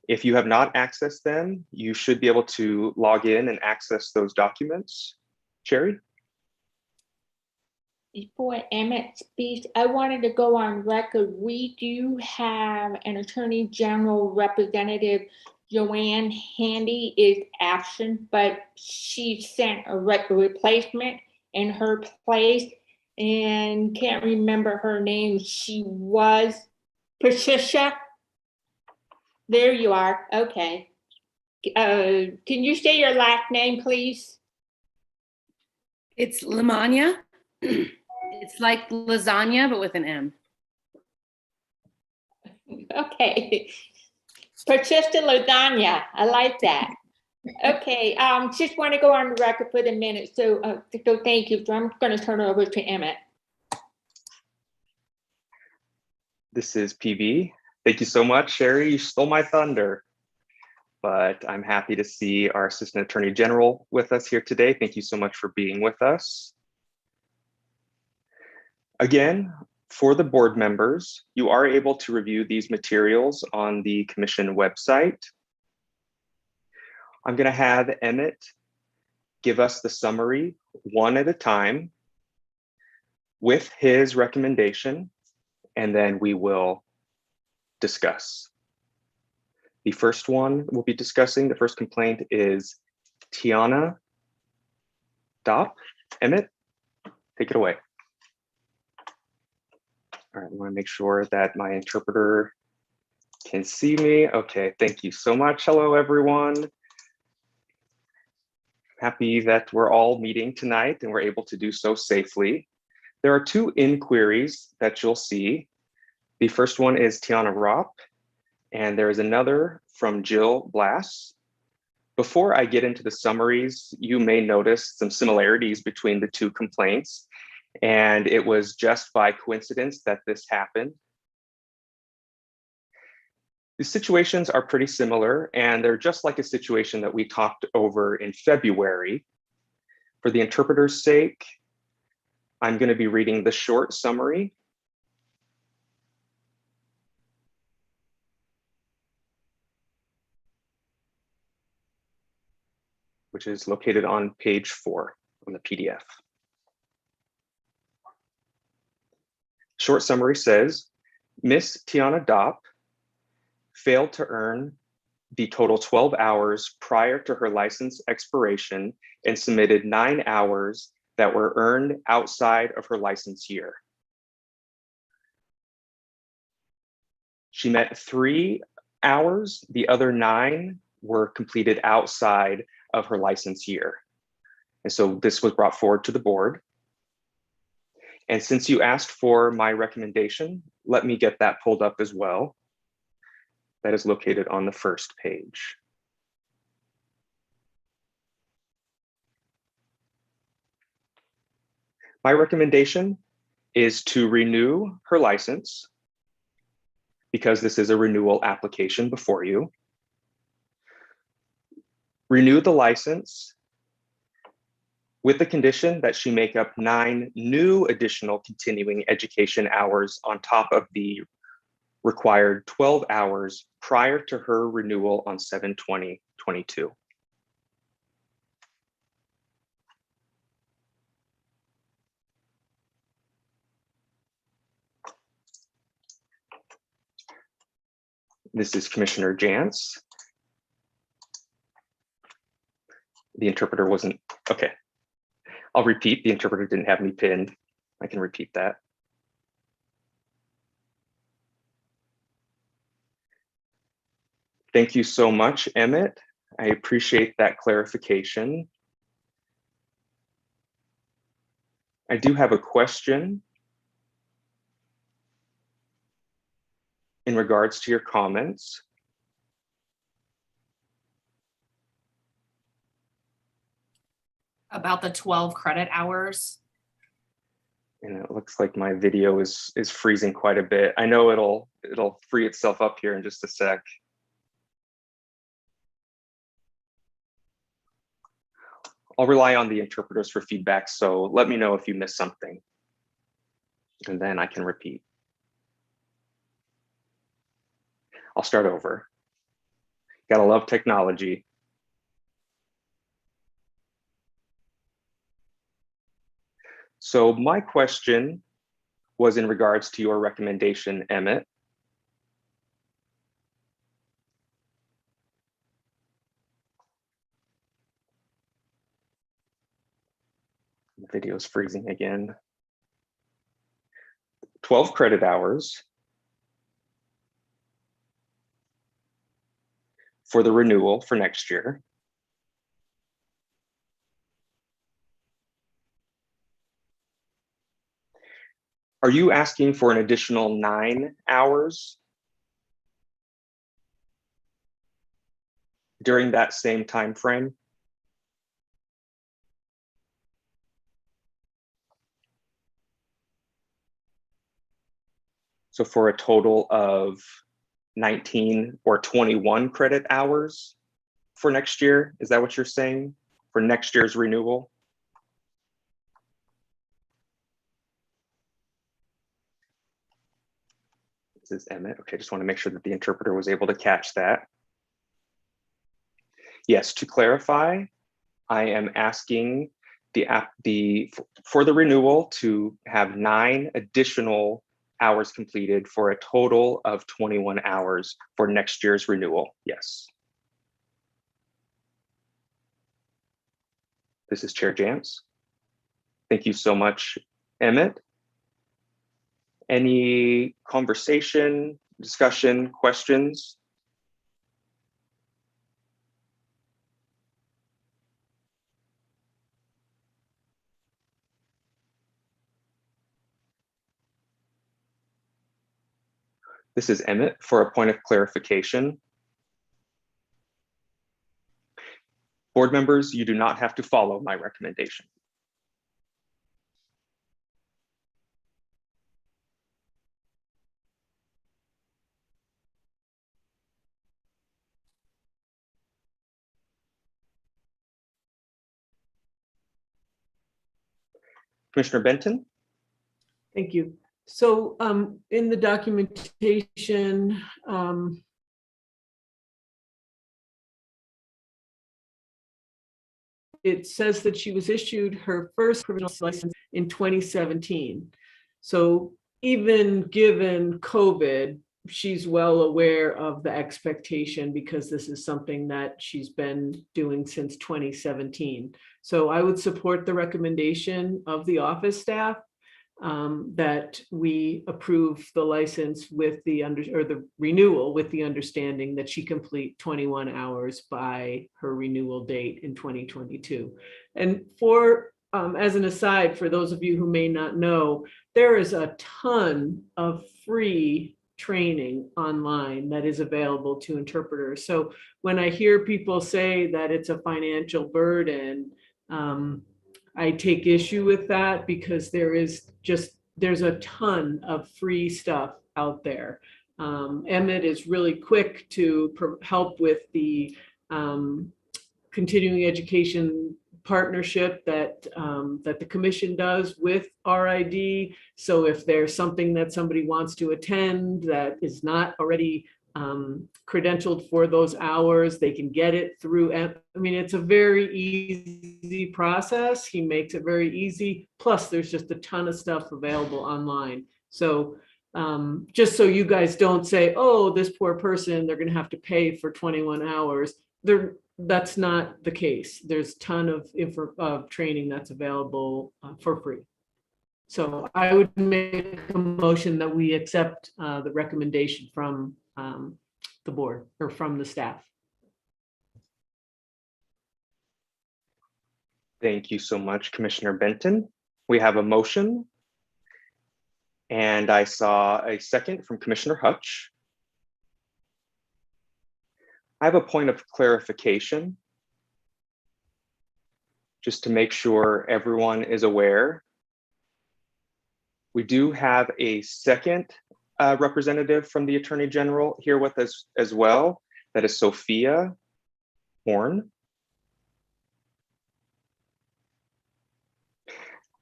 If you have not accessed them, you should be able to log in and access those documents. Sherry? Before Emmett speaks, I wanted to go on record. We do have an Attorney General representative, Joanne Handy is absent, but she sent a replacement in her place and can't remember her name. She was Patricia. There you are. Okay. Can you say your last name, please? It's Lamanya. It's like lasagna, but with an M. Okay. Patricia Lasagna. I like that. Okay. Just want to go on the record for the minute. So thank you. So I'm going to turn it over to Emmett. This is PB. Thank you so much, Sherry. You stole my thunder. But I'm happy to see our Assistant Attorney General with us here today. Thank you so much for being with us. Again, for the board members, you are able to review these materials on the Commission website. I'm going to have Emmett give us the summary one at a time with his recommendation, and then we will discuss. The first one we'll be discussing, the first complaint is Tiana Dopp. Emmett, take it away. All right, I want to make sure that my interpreter can see me. Okay, thank you so much. Hello, everyone. Happy that we're all meeting tonight and we're able to do so safely. There are 2 inquiries that you'll see. The first one is Tiana Ropp, and there is another from Jill Blass. Before I get into the summaries, you may notice some similarities between the 2 complaints. And it was just by coincidence that this happened. The situations are pretty similar, and they're just like a situation that we talked over in February. For the interpreter's sake, I'm going to be reading the short summary. Which is located on page 4 on the PDF. Short summary says, Miss Tiana Dopp failed to earn the total 12 hours prior to her license expiration and submitted 9 hours that were earned outside of her license year. She met 3 hours, the other 9 were completed outside of her license year. And so this was brought forward to the board. And since you asked for my recommendation, let me get that pulled up as well. That is located on the first page. My recommendation is to renew her license because this is a renewal application before you. Renew the license with the condition that she make up 9 new additional continuing education hours on top of the required 12 hours prior to her renewal on 7/20/22. This is Commissioner Jantz. The interpreter wasn't, okay. I'll repeat, the interpreter didn't have me pinned. I can repeat that. Thank you so much, Emmett. I appreciate that clarification. I do have a question in regards to your comments. About the 12 credit hours. And it looks like my video is freezing quite a bit. I know it'll free itself up here in just a sec. I'll rely on the interpreters for feedback, so let me know if you missed something. And then I can repeat. I'll start over. Gotta love technology. So my question was in regards to your recommendation, Emmett. The video's freezing again. 12 credit hours for the renewal for next year. Are you asking for an additional 9 hours during that same time frame? So for a total of 19 or 21 credit hours for next year, is that what you're saying for next year's renewal? This is Emmett. Okay, just want to make sure that the interpreter was able to catch that. Yes, to clarify, I am asking for the renewal to have 9 additional hours completed for a total of 21 hours for next year's renewal. Yes. This is Chair Jantz. Thank you so much, Emmett. Any conversation, discussion, questions? This is Emmett for a point of clarification. Board members, you do not have to follow my recommendation. Commissioner Benton? Thank you. So in the documentation, it says that she was issued her first provisional license in 2017. So even given COVID, she's well aware of the expectation because this is something that she's been doing since 2017. So I would support the recommendation of the office staff that we approve the license with the renewal with the understanding that she complete 21 hours by her renewal date in 2022. And for as an aside, for those of you who may not know, there is a ton of free training online that is available to interpreters. So when I hear people say that it's a financial burden, I take issue with that because there's a ton of free stuff out there. Emmett is really quick to help with the continuing education partnership that the commission does with RID. So if there's something that somebody wants to attend that is not already credentialed for those hours, they can get it through. I mean, it's a very easy process. He makes it very easy. Plus, there's just a ton of stuff available online. So just so you guys don't say, oh, this poor person, they're going to have to pay for 21 hours. That's not the case. There's a ton of training that's available for free. So I would make a motion that we accept the recommendation from the board or from the staff. Thank you so much, Commissioner Benton. We have a motion. And I saw a second from Commissioner Hutch. I have a point of clarification, just to make sure everyone is aware. We do have a second representative from the Attorney General here with us as well. That is Sophia Horn.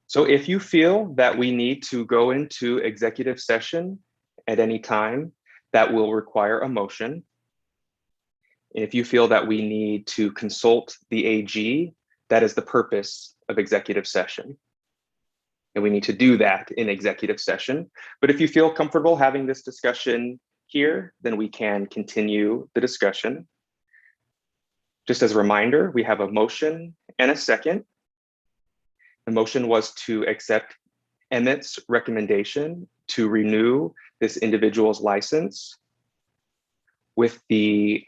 So if you feel that we need to go into executive session at any time, that will require a motion. If you feel that we need to consult the AG, that is the purpose of executive session. And we need to do that in executive session. But if you feel comfortable having this discussion here, then we can continue the discussion. Just as a reminder, we have a motion and a second. The motion was to accept Emmett's recommendation to renew this individual's license with the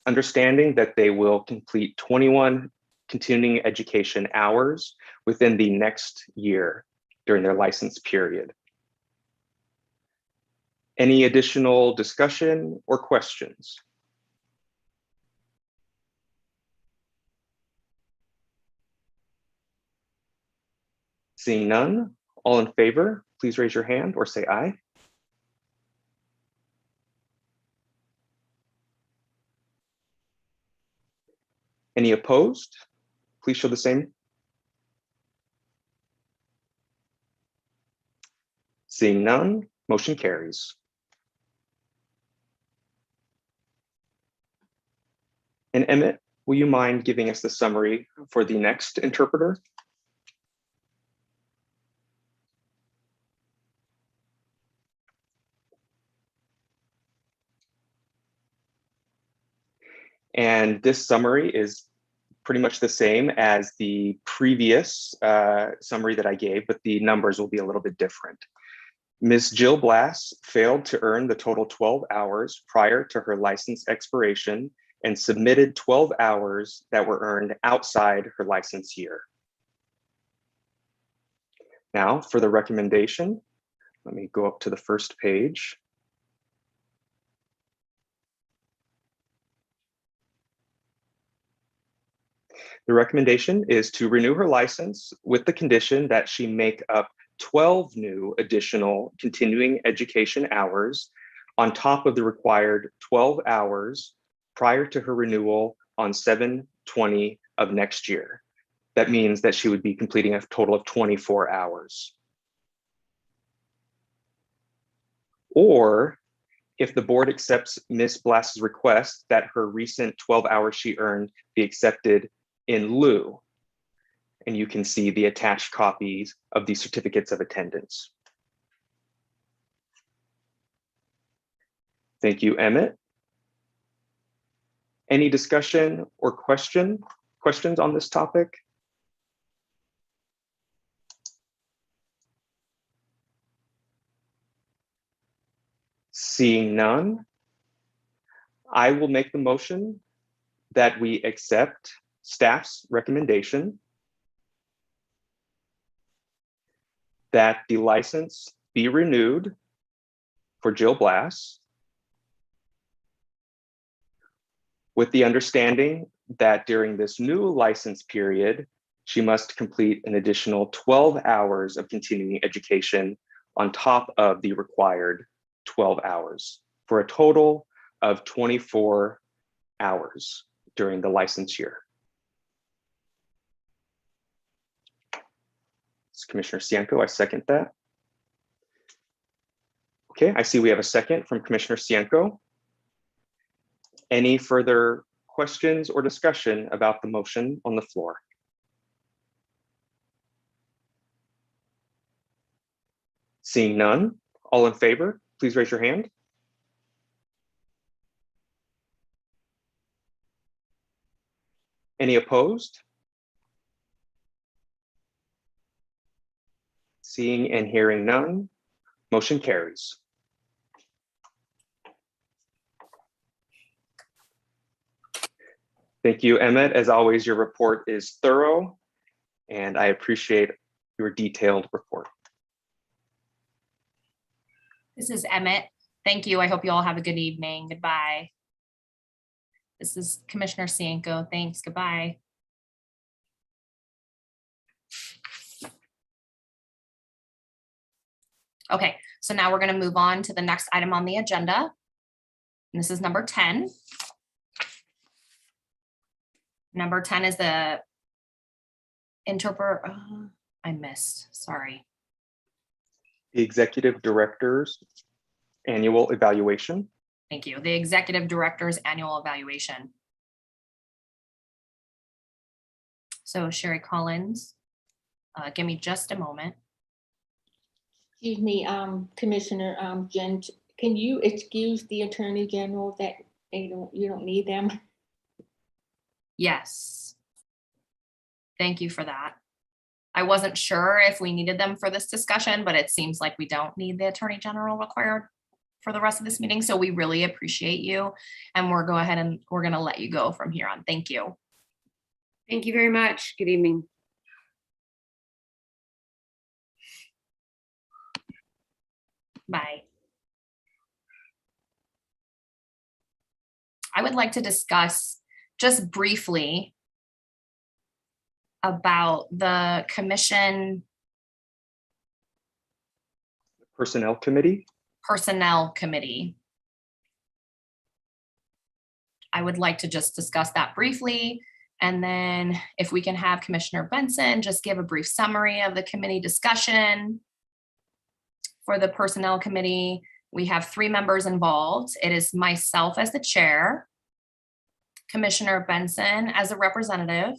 understanding that they will complete 21 continuing education hours within the next year during their license period. Any additional discussion or questions? Seeing none, all in favor, please raise your hand or say aye. Any opposed? Please show the same. Seeing none, motion carries. And Emmett, will you mind giving us the summary for the next interpreter? And this summary is pretty much the same as the previous summary that I gave, but the numbers will be a little bit different. Ms. Jill Blass failed to earn the total 12 hours prior to her license expiration and submitted 12 hours that were earned outside her license year. Now for the recommendation, let me go up to the first page. The recommendation is to renew her license with the condition that she make up 12 new additional continuing education hours on top of the required 12 hours prior to her renewal on 7/20 of next year. That means that she would be completing a total of 24 hours. Or if the board accepts Ms. Blass's request that her recent 12 hours she earned be accepted in lieu, and you can see the attached copies of the certificates of attendance. Thank you, Emmett. Any discussion or questions on this topic? Seeing none, I will make the motion that we accept staff's recommendation that the license be renewed for Jill Blass, with the understanding that during this new license period, she must complete an additional 12 hours of continuing education on top of the required 12 hours for a total of 24 hours during the license year. It's Commissioner Cienko, I second that. Okay, I see we have a second from Commissioner Cienko. Any further questions or discussion about the motion on the floor? Seeing none, all in favor, please raise your hand. Any opposed? Seeing and hearing none, motion carries. Thank you, Emmett. As always, your report is thorough, and I appreciate your detailed report. This is Emmett. Thank you. I hope you all have a good evening. Goodbye. This is Commissioner Cienko. Thanks. Goodbye. Okay, so now we're going to move on to the next item on the agenda. And this is number 10. Number 10 is the I missed, sorry. The Executive Director's Annual Evaluation. Thank you. The Executive Director's Annual Evaluation. So Sherry Collins, give me just a moment. Excuse me, Commissioner Jen, can you excuse the Attorney General that you don't need them? Yes. Thank you for that. I wasn't sure if we needed them for this discussion, but it seems like we don't need the Attorney General required for the rest of this meeting. So we really appreciate you. And we're going to let you go from here on. Thank you. Thank you very much. Good evening. Bye. I would like to discuss just briefly about the commission Personnel Committee. personnel committee. I would like to just discuss that briefly. And then if we can have Commissioner Benson just give a brief summary of the committee discussion. For the personnel committee, we have 3 members involved. It is myself as the chair, Commissioner Benson as a representative,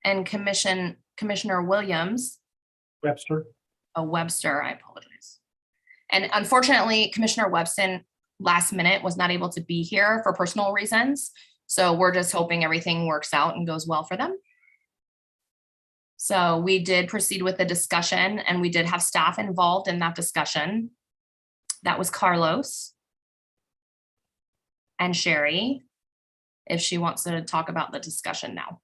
and Commissioner Williams. Webster. Webster, I apologize. And unfortunately, Commissioner Webster last minute was not able to be here for personal reasons. So we're just hoping everything works out and goes well for them. So we did proceed with the discussion and we did have staff involved in that discussion. That was Carlos and Sherry, if she wants to talk about the discussion now.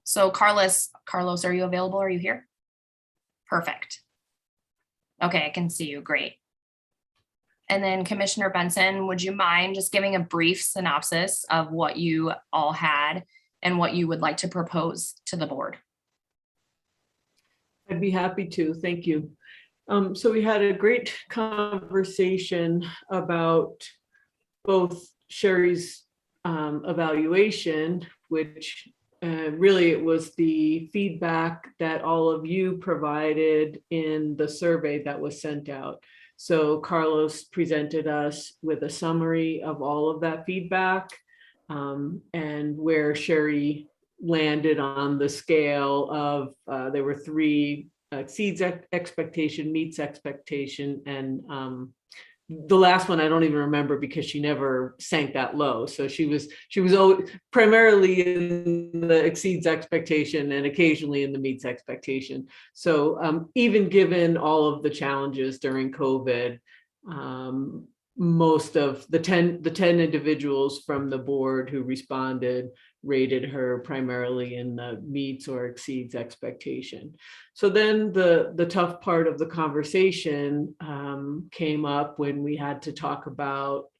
So Carlos, are you available? Are you here? Perfect. Okay, I can see you. Great. And then Commissioner Benson, would you mind just giving a brief synopsis of what you all had and what you would like to propose to the board? I'd be happy to. Thank you. So we had a great conversation about both Sherry's evaluation, which really it was the feedback that all of you provided in the survey that was sent out. So Carlos presented us with a summary of all of that feedback and where Sherry landed on the scale of there were 3 exceeds expectation, meets expectation, and the last one I don't even remember because she never sank that low. So she was always primarily in the exceeds expectation and occasionally in the meets expectation. So even given all of the challenges during COVID, most of the 10 individuals from the board who responded rated her primarily in the meets or exceeds expectation. So then the tough part of the conversation came up when we had to talk about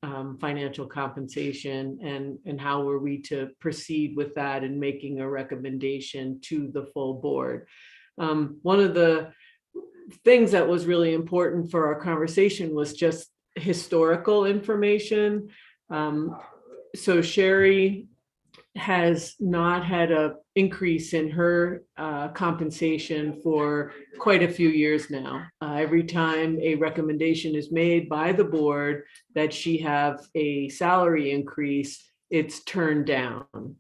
financial compensation and how were we to proceed with that and making a recommendation to the full board. One of the things that was really important for our conversation was just historical information. So Sherry has not had an increase in her compensation for quite a few years now. Every time a recommendation is made by the board that she have a salary increase, it's turned down.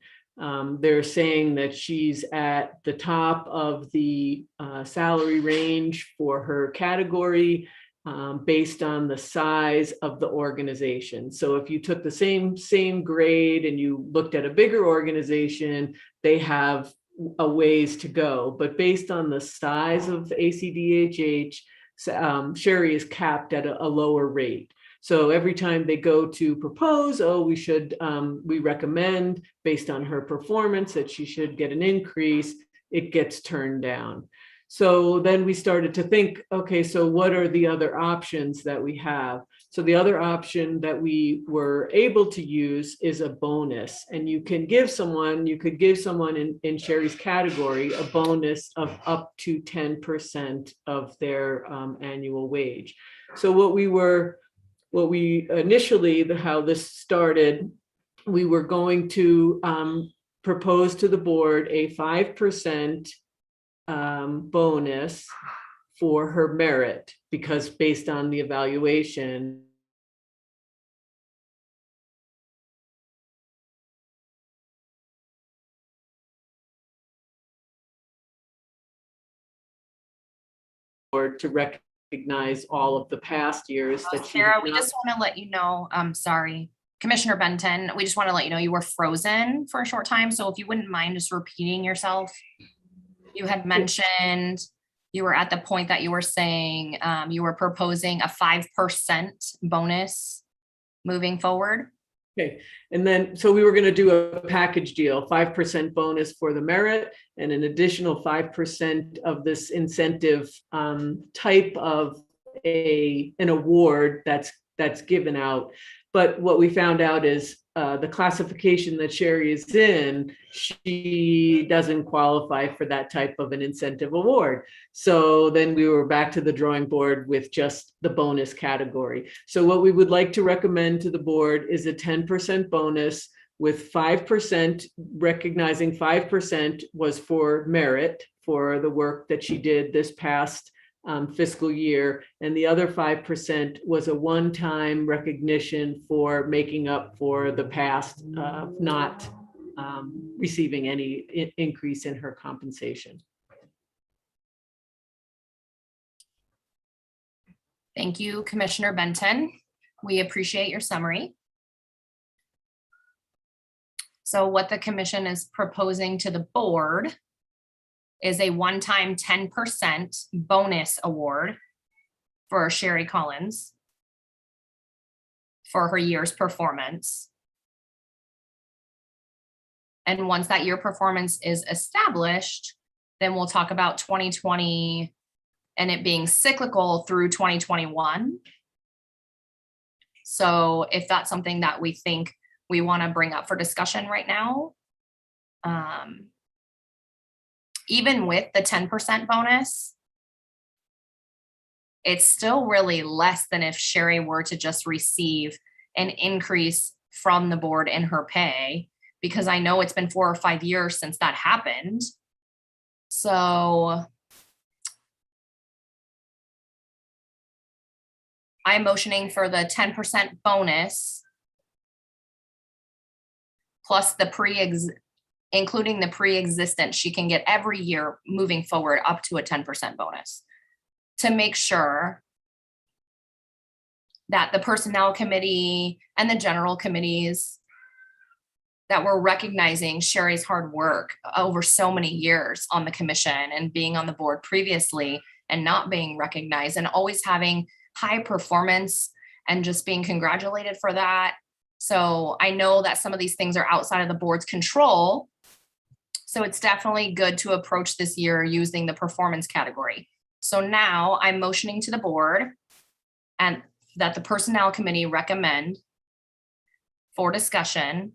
They're saying that she's at the top of the salary range for her category based on the size of the organization. So if you took the same grade and you looked at a bigger organization, they have a ways to go. But based on the size of ACDHH, Sherry is capped at a lower rate. So every time they go to propose, we recommend based on her performance that she should get an increase, it gets turned down. So then we started to think, okay, so what are the other options that we have? So the other option that we were able to use is a bonus. And you could give someone in Sherry's category a bonus of up to 10% of their annual wage. So how this started, we were going to propose to the board a 5% bonus for her merit, because based on the evaluation, to recognize all of the past years that she Sarah, we just want to let you know, sorry, Commissioner Benton, we just want to let you know you were frozen for a short time. So if you wouldn't mind just repeating yourself. You had mentioned you were at the point that you were saying you were proposing a 5% bonus moving forward. Okay, and then so we were going to do a package deal, 5% bonus for the merit and an additional 5% of this incentive type of an award that's given out. But what we found out is the classification that Sherry is in, she doesn't qualify for that type of an incentive award. So then we were back to the drawing board with just the bonus category. So what we would like to recommend to the board is a 10% bonus with 5%, recognizing 5% was for merit for the work that she did this past fiscal year, and the other 5% was a one-time recognition for making up for the past not receiving any increase in her compensation. Thank you, Commissioner Benton. We appreciate your summary. So what the commission is proposing to the board is a one-time 10% bonus award for Sherry Collins for her year's performance. And once that year performance is established, then we'll talk about 2020 and it being cyclical through 2021. So if that's something that we think we want to bring up for discussion right now, even with the 10% bonus, it's still really less than if Sherry were to just receive an increase from the board in her pay, because I know it's been 4 or 5 years since that happened. So I'm motioning for the 10% bonus plus the including the pre-existent, she can get every year moving forward up to a 10% bonus to make sure that the personnel committee and the general committees that we're recognizing Sherry's hard work over so many years on the commission and being on the board previously and not being recognized and always having high performance and just being congratulated for that. So I know that some of these things are outside of the board's control. So it's definitely good to approach this year using the performance category. So now I'm motioning to the board and that the personnel committee recommend for discussion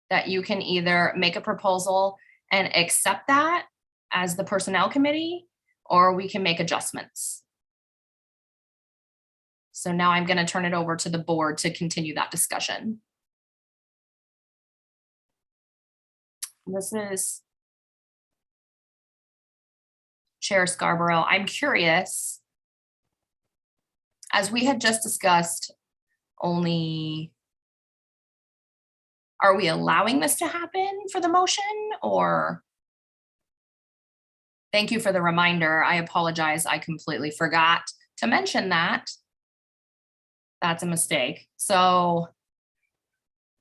that you can either make a proposal and accept that as the personnel committee, or we can make adjustments. So now I'm going to turn it over to the board to continue that discussion. This is Chair Scarborough. I'm curious, as we had just discussed, only are we allowing this to happen for the motion, or? Thank you for the reminder. I apologize. I completely forgot to mention that. That's a mistake. So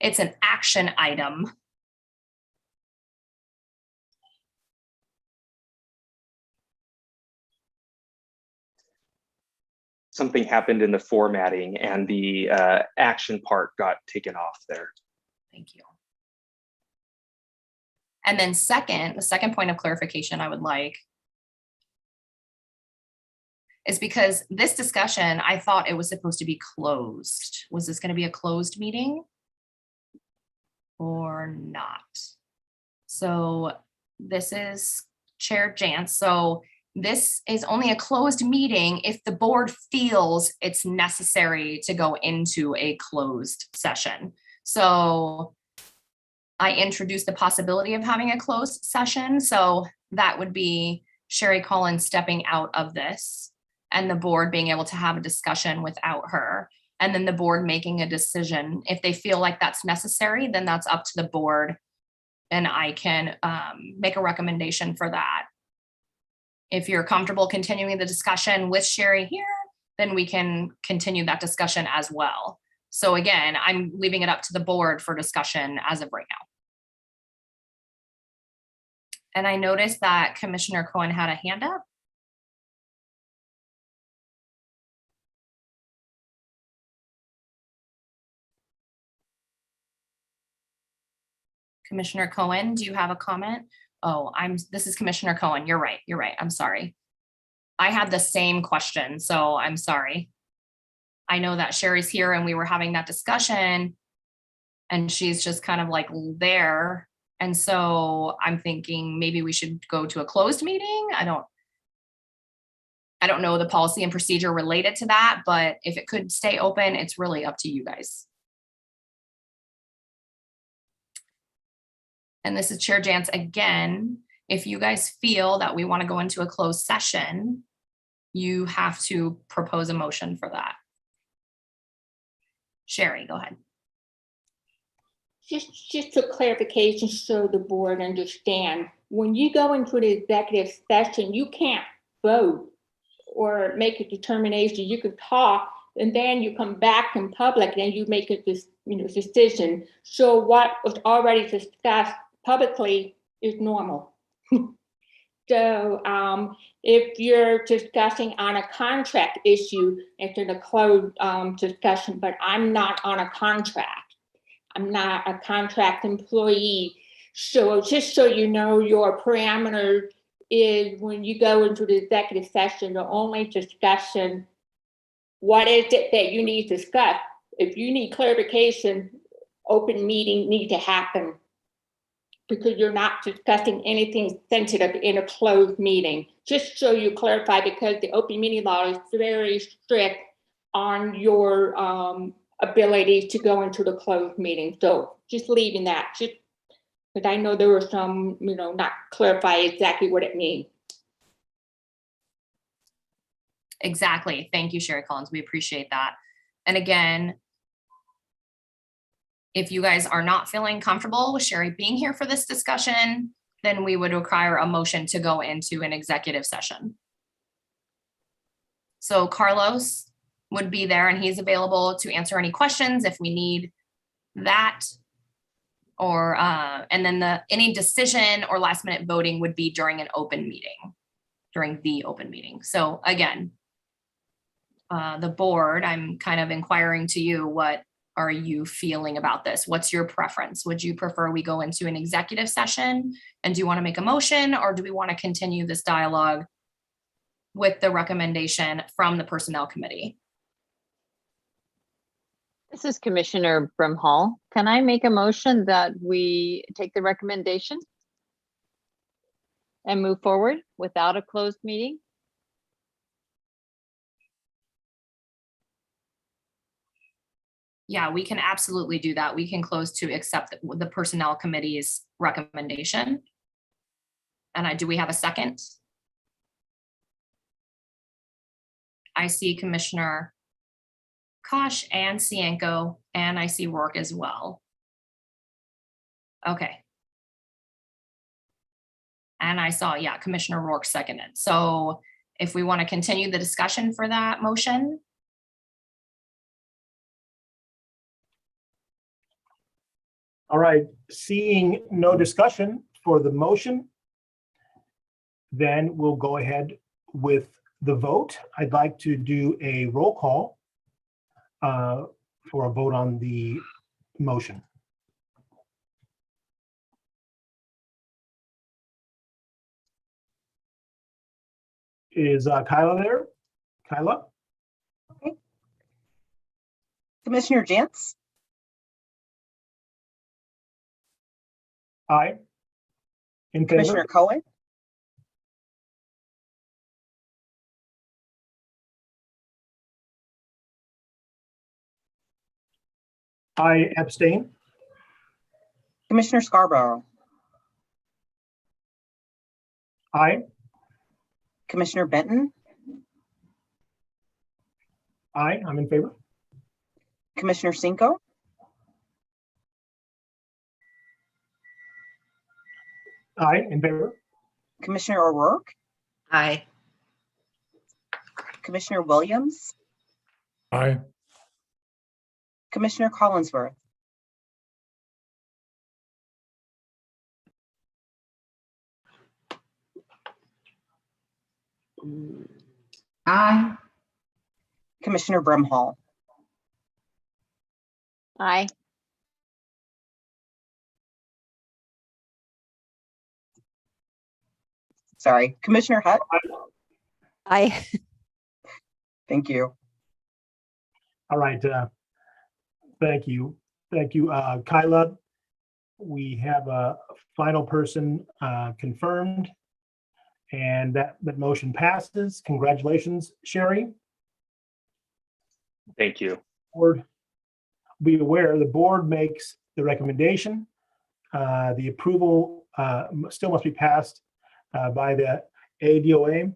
it's an action item. Something happened in the formatting and the action part got taken off there. Thank you. And then the second point of clarification I would like is because this discussion, I thought it was supposed to be closed. Was this going to be a closed meeting or not? So this is Chair Jantz. So this is only a closed meeting if the board feels it's necessary to go into a closed session. So I introduced the possibility of having a closed session. So that would be Sherry Collins stepping out of this and the board being able to have a discussion without her. And then the board making a decision. If they feel like that's necessary, then that's up to the board. And I can make a recommendation for that. If you're comfortable continuing the discussion with Sherry here, then we can continue that discussion as well. So again, I'm leaving it up to the board for discussion as of right now. And I noticed that Commissioner Cohen had a hand up. Commissioner Cohen, do you have a comment? Oh, this is Commissioner Cohen. You're right. I'm sorry. I had the same question, so I'm sorry. I know that Sherry's here and we were having that discussion and she's just kind of like there. And so I'm thinking maybe we should go to a closed meeting. I don't know the policy and procedure related to that, but if it could stay open, it's really up to you guys. And this is Chair Jantz again. If you guys feel that we want to go into a closed session, you have to propose a motion for that. Sherry, go ahead. Just a clarification so the board understand. When you go into the executive session, you can't vote or make a determination. You can talk and then you come back in public and you make a decision. So what was already discussed publicly is normal. So if you're discussing on a contract issue, it's in a closed discussion, but I'm not on a contract. I'm not a contract employee. So just so you know, your parameter is when you go into the executive session, the only discussion, what is it that you need to discuss? If you need clarification, open meeting need to happen because you're not discussing anything sensitive in a closed meeting. Just so you clarify, because the open meeting law is very strict on your ability to go into the closed meeting. So just leaving that, just because I know there were some, not clarify exactly what it means. Exactly. Thank you, Sherry Collins. We appreciate that. And again, If you guys are not feeling comfortable with Sherry being here for this discussion, then we would require a motion to go into an executive session. So Carlos would be there and he's available to answer any questions if we need that. Or, and then any decision or last minute voting would be during an open meeting, during the open meeting. So again, the board, I'm kind of inquiring to you, what are you feeling about this? What's your preference? Would you prefer we go into an executive session? And do you want to make a motion, or do we want to continue this dialogue with the recommendation from the Personnel Committee? This is Commissioner Brimhall. Can I make a motion that we take the recommendation and move forward without a closed meeting? Yeah, we can absolutely do that. We can close to accept the Personnel Committee's recommendation. And do we have a second? I see Commissioner Kosh and Cienko, and I see Rourke as well. Okay. And I saw, yeah, Commissioner Rourke seconded. So if we want to continue the discussion for that motion. All right, seeing no discussion for the motion, then we'll go ahead with the vote. I'd like to do a roll call for a vote on the motion. Is Kyla there? Kyla? Okay. Commissioner Jantz, Aye. In favor? Commissioner Cohen, I abstain. Commissioner Scarborough, Aye. Commissioner Benton, Aye, I'm in favor. Commissioner Cinco, Aye, in favor. Commissioner O'Rourke, Aye. Commissioner Williams, Aye. Commissioner Collinsworth, Aye. Commissioner Brimhall. Aye. Sorry, Commissioner Hutt, Aye. thank you. All right, thank you. Thank you, Kyla. We have a final person confirmed, and that motion passes. Congratulations, Sherry. Thank you. Board, be aware, the board makes the recommendation. The approval still must be passed by the ADOA.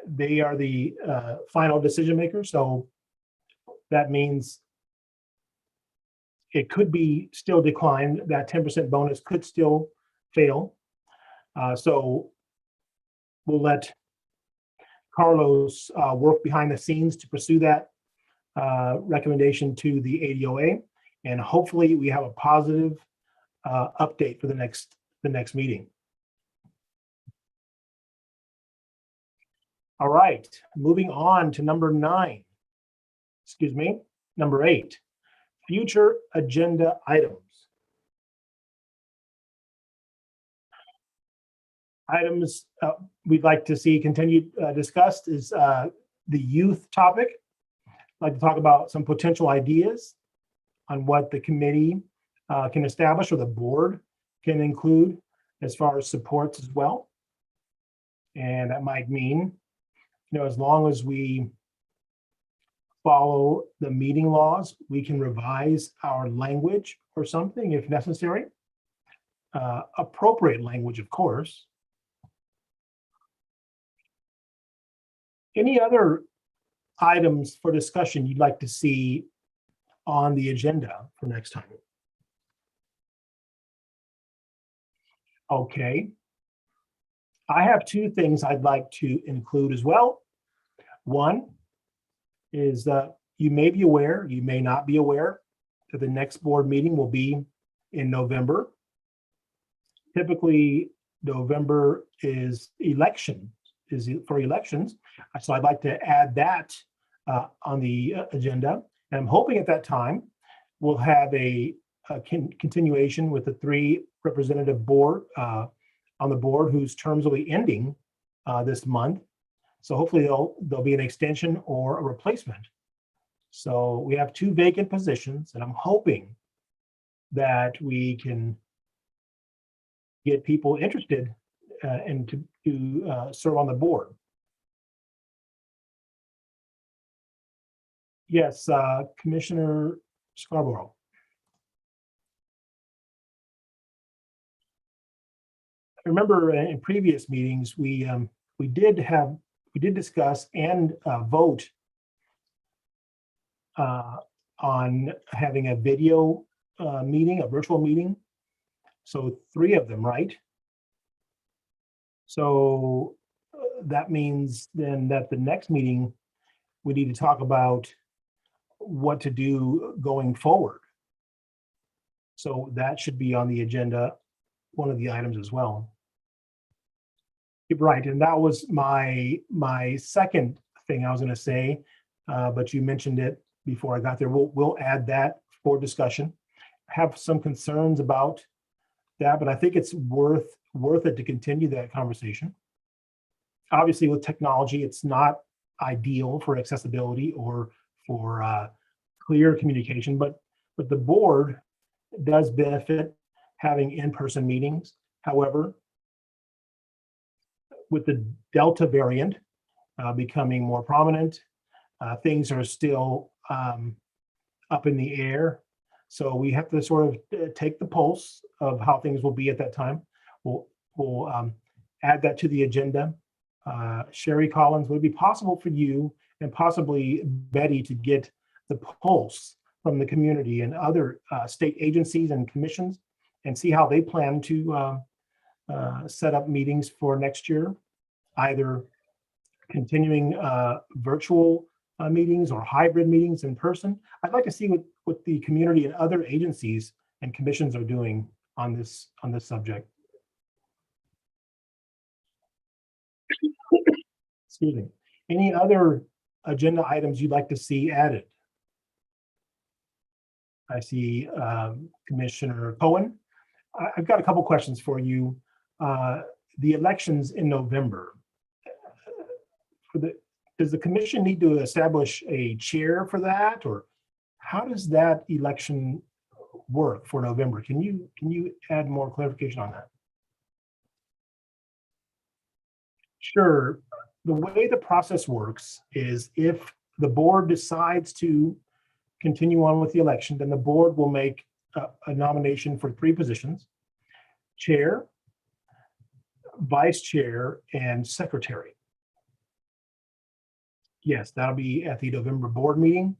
They are the final decision maker, so that means it could be still declined. That 10% bonus could still fail. So we'll let Carlos work behind the scenes to pursue that recommendation to the ADOA, and hopefully we have a positive update for the next meeting. All right, moving on to number 8, future agenda items. Items we'd like to see continued discussed is the youth topic. I'd like to talk about some potential ideas on what the committee can establish, or the board can include as far as supports as well. And that might mean, as long as we follow the meeting laws, we can revise our language or something if necessary. Appropriate language, of course. Any other items for discussion you'd like to see on the agenda for next time? Okay. I have two things I'd like to include as well. One is that you may be aware, you may not be aware, that the next board meeting will be in November. Typically, November is for elections. So I'd like to add that on the agenda. And I'm hoping at that time, we'll have a continuation with the 3 representative board on the board whose terms will be ending this month. So hopefully there'll be an extension or a replacement. So we have 2 vacant positions, and I'm hoping that we can get people interested and to serve on the board. Yes, Commissioner Scarborough. I remember in previous meetings, we did discuss and vote on having a video meeting, a virtual meeting. So 3 of them, right? So that means then that the next meeting, we need to talk about what to do going forward. So that should be on the agenda, one of the items as well. You're right, and that was my second thing I was going to say, but you mentioned it before I got there. We'll add that for discussion. I have some concerns about that, but I think it's worth it to continue that conversation. Obviously, with technology, it's not ideal for accessibility or for clear communication, but the board does benefit having in-person meetings. However, with the Delta variant becoming more prominent, things are still up in the air. So we have to sort of take the pulse of how things will be at that time. We'll add that to the agenda. Sherry Collins, would it be possible for you and possibly Betty to get the pulse from the community and other state agencies and commissions and see how they plan to set up meetings for next year, either continuing virtual meetings or hybrid meetings in person? I'd like to see what the community and other agencies and commissions are doing on this subject. Excuse me. Any other agenda items you'd like to see added? I see Commissioner Cohen. I've got a couple questions for you. The elections in November. Does the commission need to establish a chair for that, or how does that election work for November? Can you add more clarification on that? Sure. The way the process works is if the board decides to continue on with the election, then the board will make a nomination for 3 positions: chair, vice chair, and secretary. Yes, that'll be at the November board meeting.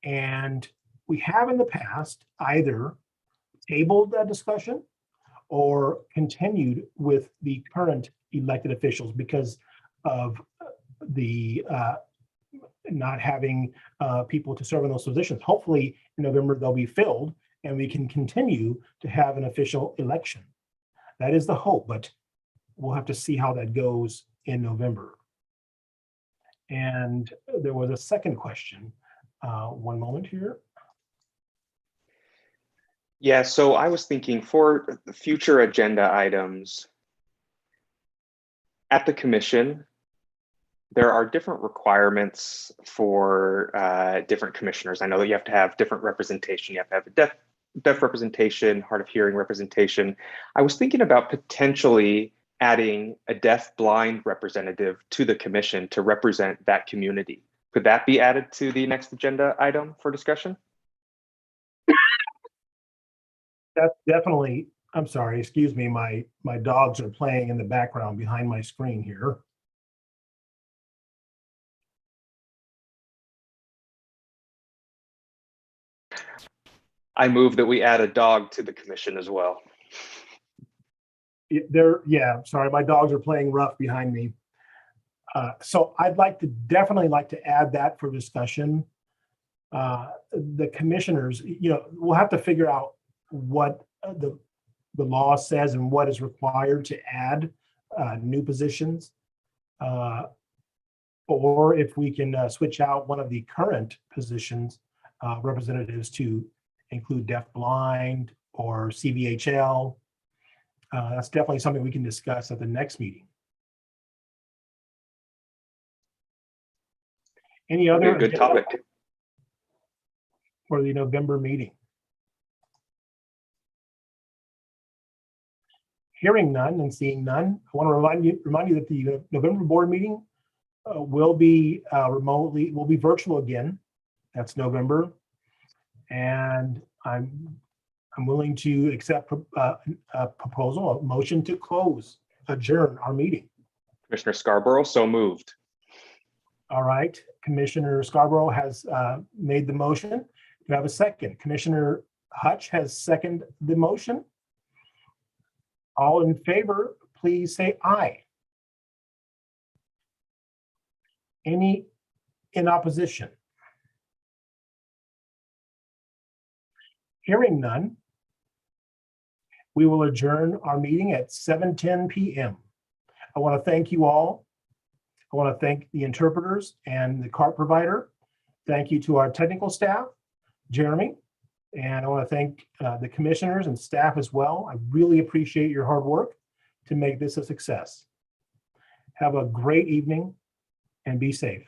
And we have in the past either tabled that discussion or continued with the current elected officials because of the not having people to serve in those positions. Hopefully in November they'll be filled and we can continue to have an official election. That is the hope, but we'll have to see how that goes in November. And there was a second question. One moment here. Yeah, so I was thinking for the future agenda items at the commission, there are different requirements for different commissioners. I know that you have to have different representation. You have to have a deaf representation, hard of hearing representation. I was thinking about potentially adding a deaf-blind representative to the commission to represent that community. Could that be added to the next agenda item for discussion? That's definitely, I'm sorry, excuse me, my dogs are playing in the background behind my screen here. I move that we add a dog to the commission as well. Yeah, sorry, my dogs are playing rough behind me. So I'd definitely like to add that for discussion. The commissioners, we'll have to figure out what the law says and what is required to add new positions. Or if we can switch out one of the current positions, representatives to include deaf-blind or CVHL. That's definitely something we can discuss at the next meeting. Any other Good topic. for the November meeting? Hearing none and seeing none, I want to remind you that the November board meeting will be virtual again. That's November, and I'm willing to accept a proposal, a motion to adjourn our meeting. Commissioner Scarborough, so moved. All right, Commissioner Scarborough has made the motion. Do you have a second? Commissioner Hutch has seconded the motion. All in favor, please say aye. Any in opposition? Hearing none, we will adjourn our meeting at 7:10 p.m. I want to thank you all. I want to thank the interpreters and the cart provider. Thank you to our technical staff, Jeremy, and I want to thank the commissioners and staff as well. I really appreciate your hard work to make this a success. Have a great evening and be safe.